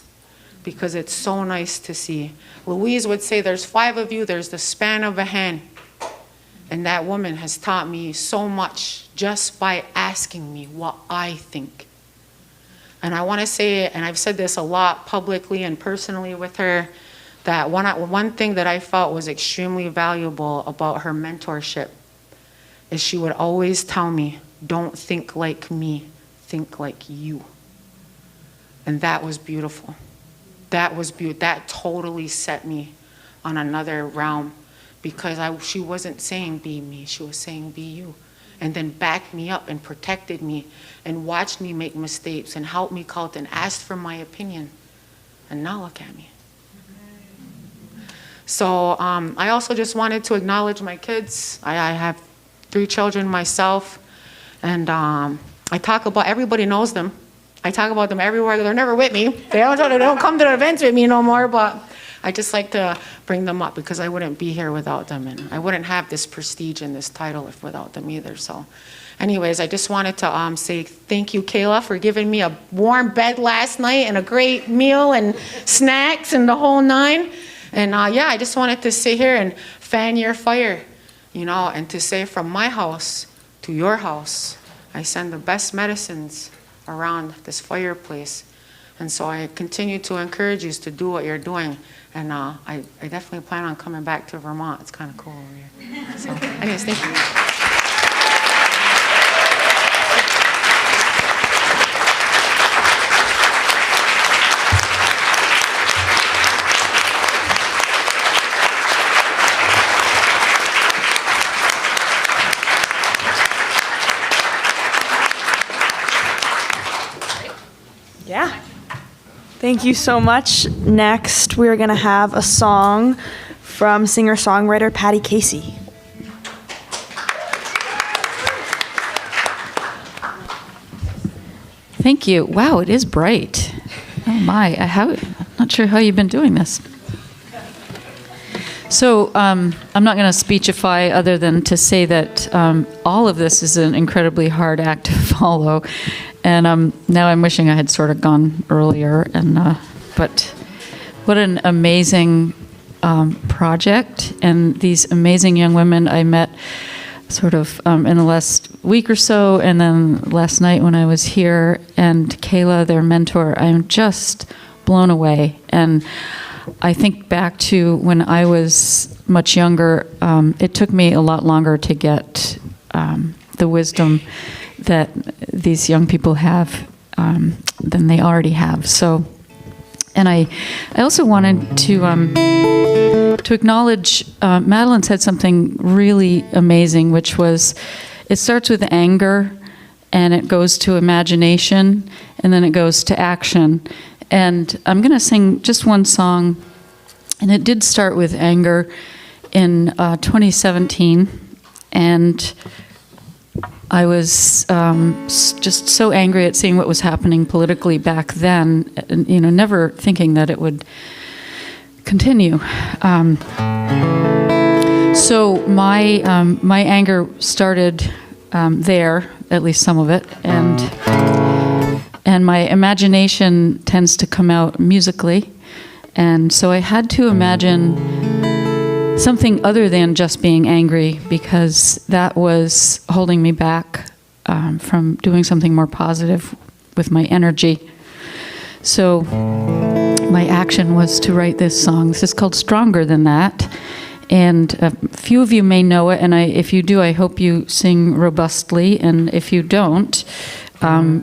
because it's so nice to see. Louise would say there's 5 of you, there's the span of a hand. And that woman has taught me so much just by asking me what I think. And I want to say, and I've said this a lot publicly and personally with her, that one thing that I felt was extremely valuable about her mentorship is she would always tell me, don't think like me, think like you. And that was beautiful. That was beautiful. That totally set me on another realm because she wasn't saying be me, she was saying be you. And then backed me up and protected me and watched me make mistakes and helped me out and asked for my opinion. And now look at me. So I also just wanted to acknowledge my kids. I have 3 children myself. And I talk about, everybody knows them. I talk about them everywhere. They're never with me. They don't come to the events with me no more, but I just like to bring them up because I wouldn't be here without them. And I wouldn't have this prestige and this title if without them either. So anyways, I just wanted to say thank you, Kayla, for giving me a warm bed last night and a great meal and snacks and the whole 9. And yeah, I just wanted to sit here and fan your fire you know, and to say from my house to your house, I send the best medicines around this fireplace. And so I continue to encourage you to do what you're doing. And I definitely plan on coming back to Vermont. It's kind of cool over here. So anyways, thank you. Yeah. Thank you so much. Next, we're going to have a song from singer-songwriter Patty Casey. Thank you. Wow, it is bright. Oh my, I'm not sure how you've been doing this. So I'm not going to speechify other than to say that all of this is an incredibly hard act to follow. And now I'm wishing I had sort of gone earlier. But what an amazing project. And these amazing young women I met sort of in the last week or so, and then last night when I was here, and Kayla, their mentor, I'm just blown away. And I think back to when I was much younger, it took me a lot longer to get the wisdom that these young people have than they already have. So, and I also wanted to acknowledge Madeline said something really amazing, which was it starts with anger, and it goes to imagination, and then it goes to action. And I'm going to sing just one song, and it did start with anger in 2017, and I was just so angry at seeing what was happening politically back then, and, you know, never thinking that it would continue. So my anger started there, at least some of it, and my imagination tends to come out musically, and so I had to imagine something other than just being angry, because that was holding me back from doing something more positive with my energy. So my action was to write this song. This is called Stronger Than That. And a few of you may know it, and if you do, I hope you sing robustly. And if you don't,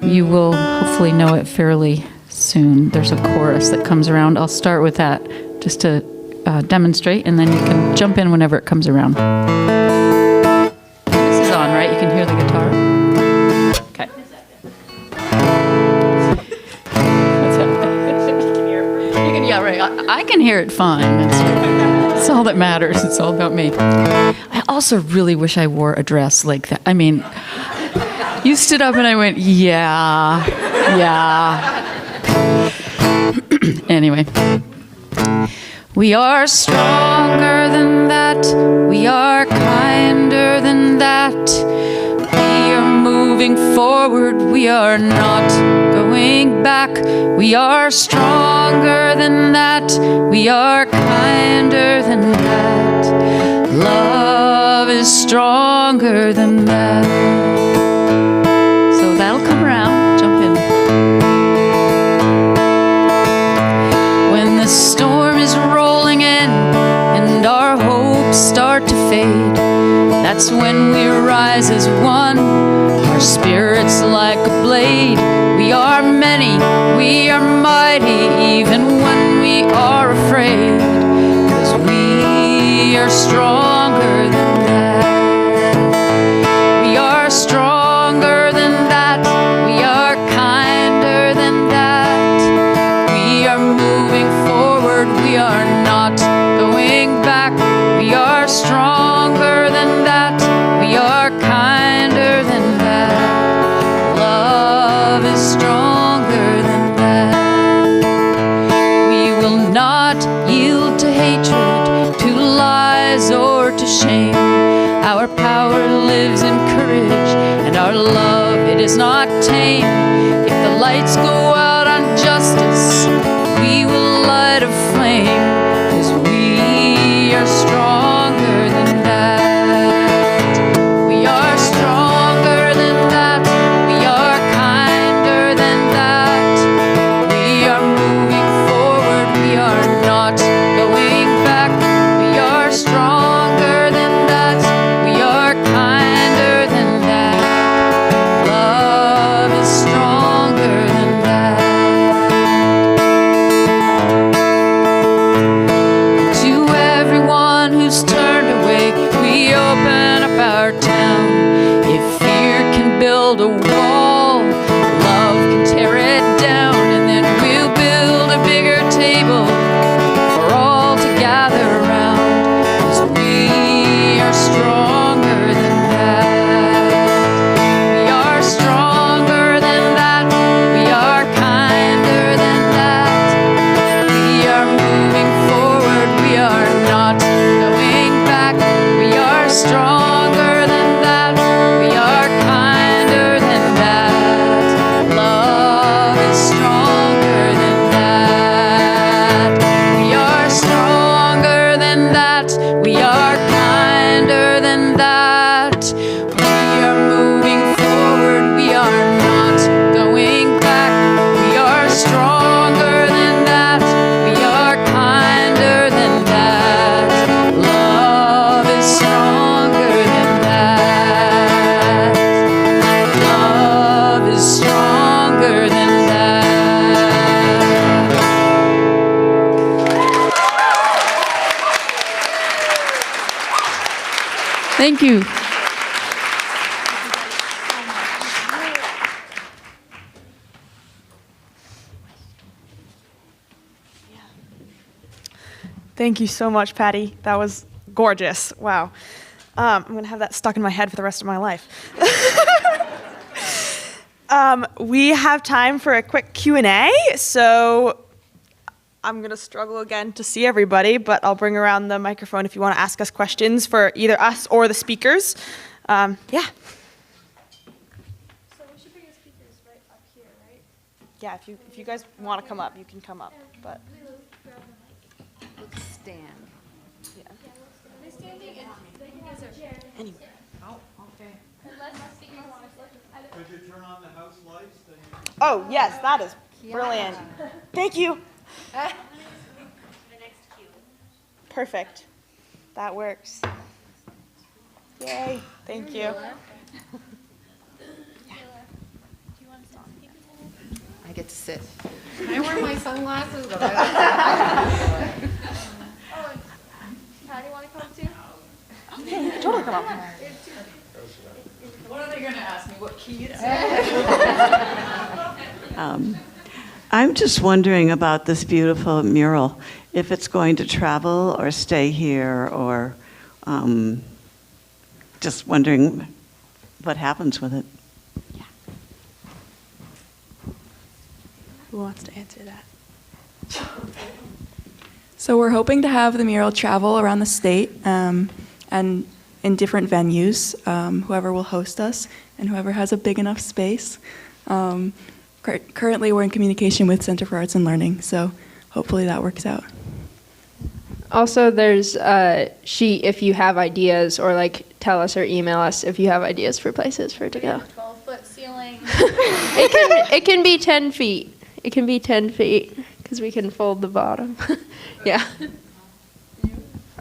you will hopefully know it fairly soon. There's a chorus that comes around. I'll start with that just to demonstrate, and then you can jump in whenever it comes around. This is on, right? You can hear the guitar? Okay. Yeah, right. I can hear it fine. That's all that matters. It's all about me. I also really wish I wore a dress like that. I mean, you stood up and I went, yeah. Anyway. We are stronger than that. We are kinder than that. We are moving forward. We are not going back. We are stronger than that. We are kinder than that. Love is stronger than that. So that'll come around. Jump in. When the storm is rolling in and our hopes start to fade, that's when we rise as one, our spirits like a blade. We are many, we are mighty, even when we are afraid, 'cause we are stronger than that. We are stronger than that. We are kinder than that. We are moving forward. We are not going back. We are stronger than that. We are kinder than that. Love is stronger than that. We will not yield to hatred, to lies, or to shame. Our power lives in courage, and our love, it is not tame. If the lights go out on justice, we will light a flame, 'cause we are stronger than that. stronger than that. Thank you. Thank you so much, Patty. That was gorgeous. Wow. I'm going to have that stuck in my head for the rest of my life. We have time for a quick Q&A, so I'm going to struggle again to see everybody, but I'll bring around the microphone if you want to ask us questions for either us or the speakers. Yeah. So we should bring the speakers right up here, right? Yeah, if you guys want to come up, you can come up, but... Stand. Yeah. Are they standing? They can use their chair. Anyway. Oh, okay. Unless the speaker wants to. Could you turn on the house lights? Oh, yes, that is brilliant. Thank you. Perfect. That works. Yay. Thank you. I get to sit. Can I wear my sunglasses? Oh, Patty, want to come too? Okay, totally come up. What are they going to ask me? What key is I'm just wondering about this beautiful mural, if it's going to travel or stay here, or just wondering what happens with it. Who wants to answer that? So we're hoping to have the mural travel around the state and in different venues, whoever will host us and whoever has a big enough space. Currently, we're in communication with Center for Arts and Learning, so hopefully that works out. Also, there's a sheet if you have ideas, or like tell us or email us if you have ideas for places for it to go. 12-foot ceiling. It can be 10 feet. It can be 10 feet because we can fold the bottom. Yeah.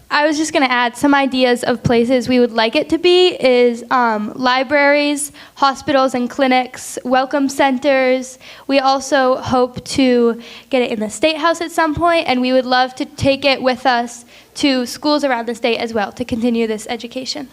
I was just going to add some ideas of places we would like it to be is libraries, hospitals and clinics, welcome centers. We also hope to get it in the State House at some point, and we would love to take it with us to schools around the state as well to continue this education.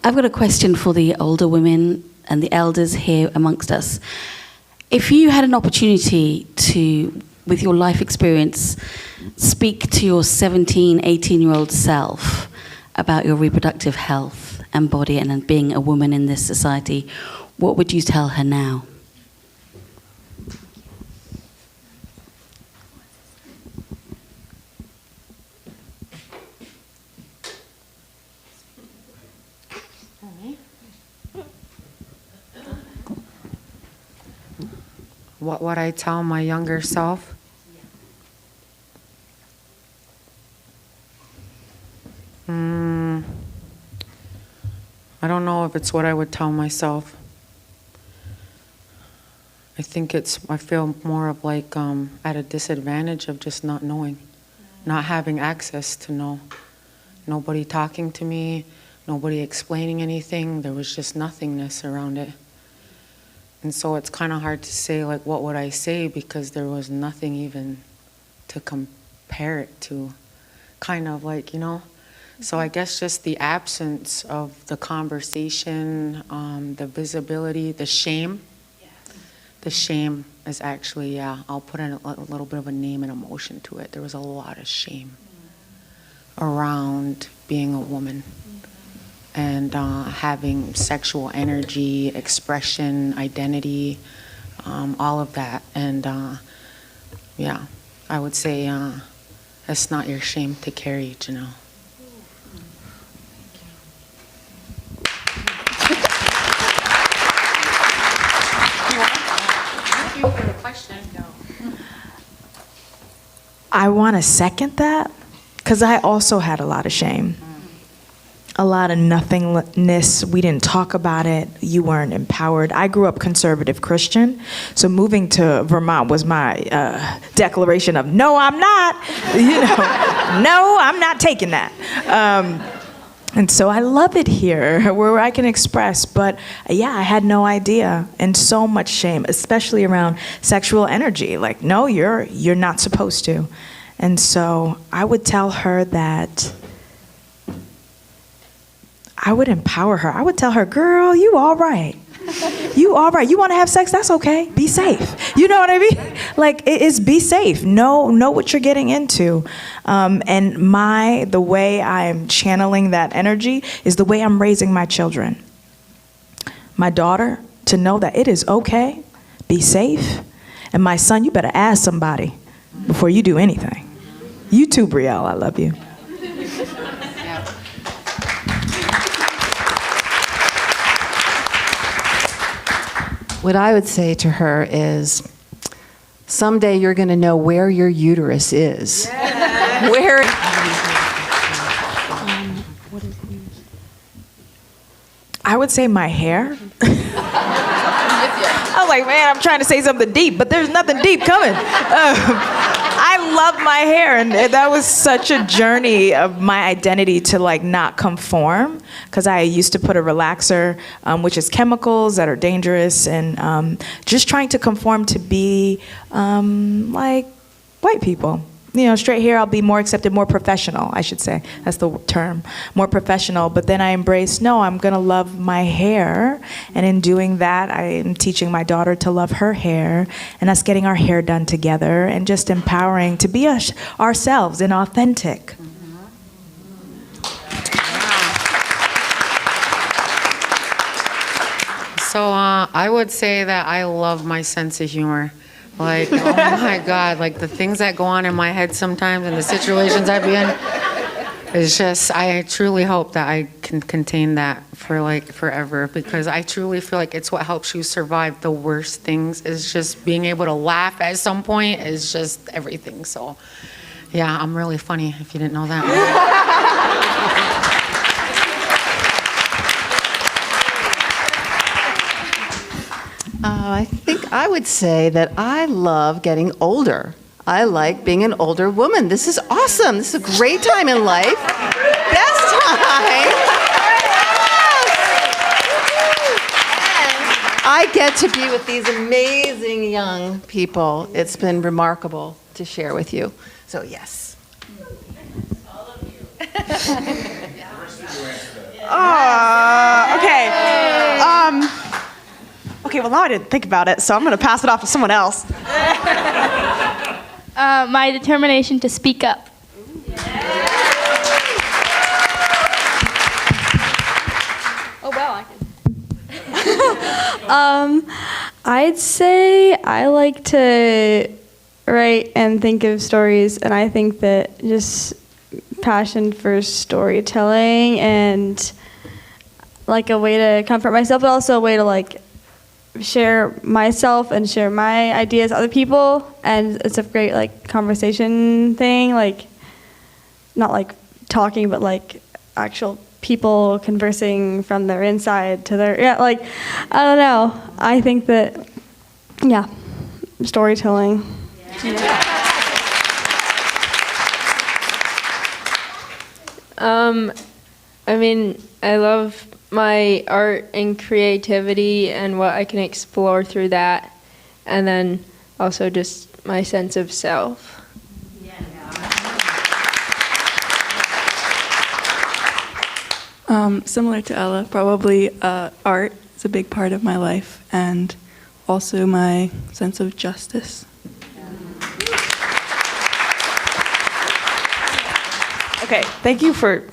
I've got a question for the older women and the elders here amongst us. If you had an opportunity to, with your life experience, speak to your 17, 18-year-old self about your reproductive health and body and being a woman in this society, what would you tell her now? What would I tell my younger self? I don't know if it's what I would tell myself. I think I feel more of like at a disadvantage of just not knowing, not having access to know. Nobody talking to me, nobody explaining anything. There was just nothingness around it. And so it's kind of hard to say, like, what would I say, because there was nothing even to compare it to, kind of like, you know? So I guess just the absence of the conversation, the visibility, the shame. The shame is actually, yeah, I'll put in a little bit of a name and emotion to it. There was a lot of shame around being a woman. And having sexual energy, expression, identity, all of that. And yeah, I would say that's not your shame to carry, Janelle. Thank you for the question. I want to second that because I also had a lot of shame. a lot of nothingness. We didn't talk about it. You weren't empowered. I grew up conservative Christian, so moving to Vermont was my declaration of, no, I'm not. No, I'm not taking that. And so I love it here, where I can express, but yeah, I had no idea, and so much shame, especially around sexual energy. Like, no, you're not supposed to. And so I would tell her that I would empower her. I would tell her, girl, you all right. You all right. You want to have sex? That's okay. Be safe. You know what I mean? Like, it is be safe. Know what you're getting into. And the way I'm channeling that energy is the way I'm raising my children. My daughter, to know that it is okay. Be safe. And my son, you better ask somebody before you do anything. You too, Brielle. I love you. What I would say to her is, someday you're going to know where your uterus is. Yeah. Where. I would say my hair. I was like, man, I'm trying to say something deep, but there's nothing deep coming. I love my hair, and that was such a journey of my identity to like not conform, because I used to put a relaxer, which is chemicals that are dangerous, and just trying to conform to be like white people. Straight hair, I'll be more accepted, more professional, I should say. That's the term, more professional. But then I embraced, no, I'm going to love my hair. And in doing that, I am teaching my daughter to love her hair, and us getting our hair done together, and just empowering to be ourselves and authentic. So I would say that I love my sense of humor. Like, oh my God, like the things that go on in my head sometimes and the situations I be in, it's just, I truly hope that I can contain that for like forever, because I truly feel like it's what helps you survive the worst things, is just being able to laugh at some point is just everything. So yeah, I'm really funny, if you didn't know that. I think I would say that I love getting older. I like being an older woman. This is awesome. This is a great time in life. Best time. I get to be with these amazing young people. It's been remarkable to share with you. So yes. Okay. Okay, well, now I didn't think about it, so I'm going to pass it off to someone else. My determination to speak up. Oh, well, I can. I'd say I like to write and think of stories, and I think that just passion for storytelling and like a way to comfort myself, but also a way to like share myself and share my ideas with other people, and it's a great like conversation thing, like not like talking, but like actual people conversing from their inside to their, like, I don't know. I think that, yeah, storytelling. I mean, I love my art and creativity and what I can explore through that, and then also just my sense of self. Similar to Ella, probably art is a big part of my life, and also my sense of justice. Okay, thank you for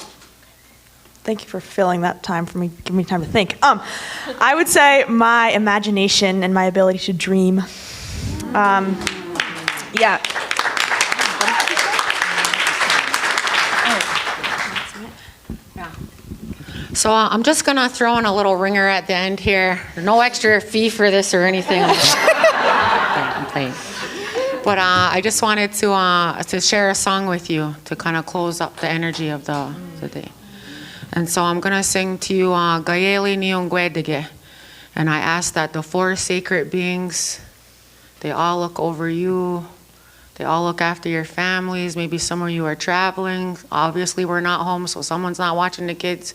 filling that time for me, giving me time to think. I would say my imagination and my ability to dream. Yeah. So I'm just going to throw in a little ringer at the end here. No extra fee for this or anything. I'm playing. But I just wanted to share a song with you to kind of close up the energy of the day. And so I'm going to sing to you Gayeli Niongwedige. And I ask that the four sacred beings, they all look over you. They all look after your families. Maybe some of you are traveling. Obviously, we're not home, so someone's not watching the kids.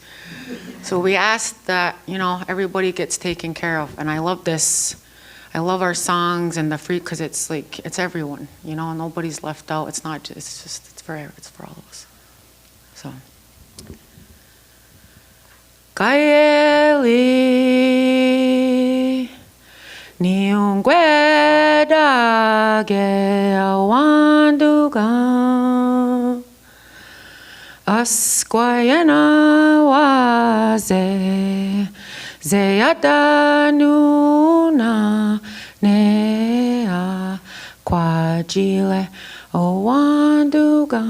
So we ask that, everybody gets taken care of. And I love this. I love our songs and the free, because it's like, it's everyone, nobody's left out. It's not, it's for all of us. So. Kaeli Niungwedage awanduga Asquayana waze Zeyadanuna nea Kwajile awanduga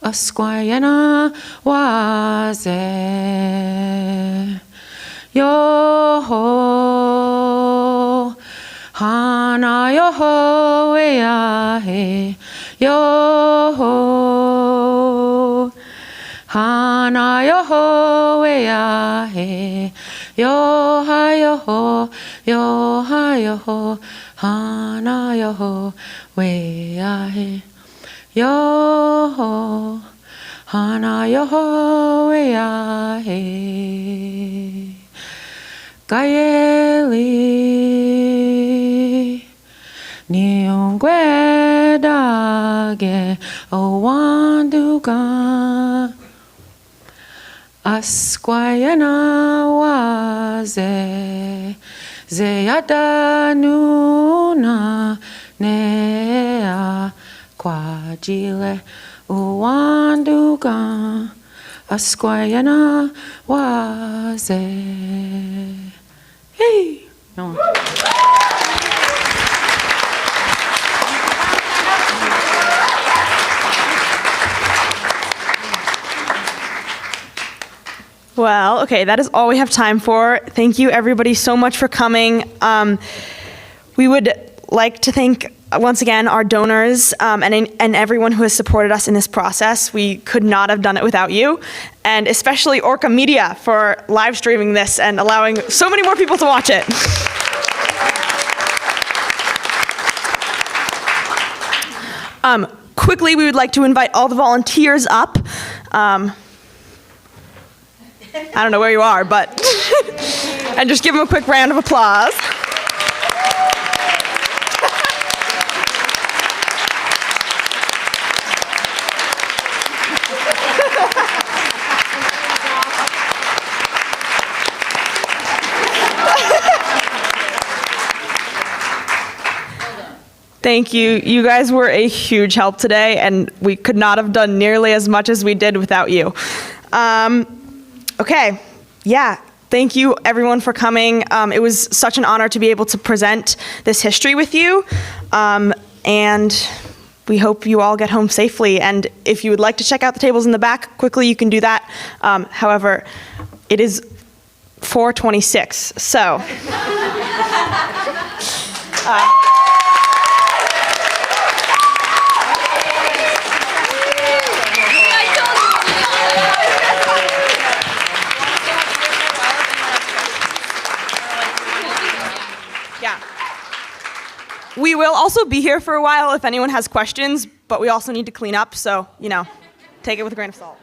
Asquayana waze Yoho Hana yoho eahe Yoho Hana yoho eahe Yoha yoho Yoha yoho Hana yoho eahe Yoho Hana yoho eahe Kaeli Niungwedage Owanduga Asquayana waze Zeyadanuna nea Kwajile Owanduga Asquayana waze. Hey! No. Well, okay, that is all we have time for. Thank you, everybody, so much for coming. We would like to thank, once again, our donors and everyone who has supported us in this process. We could not have done it without you, and especially Orca Media for live streaming this and allowing so many more people to watch it. Quickly, we would like to invite all the volunteers up. I don't know where you are, but and just give them a quick round of applause. Thank you. You guys were a huge help today, and we could not have done nearly as much as we did without you. Okay, yeah, thank you everyone for coming. It was such an honor to be able to present this history with you, and we hope you all get home safely. And if you would like to check out the tables in the back, quickly you can do that. However, it is 4:26, so. We will also be here for a while if anyone has questions, but we also need to clean up, so, take it with a grain of salt.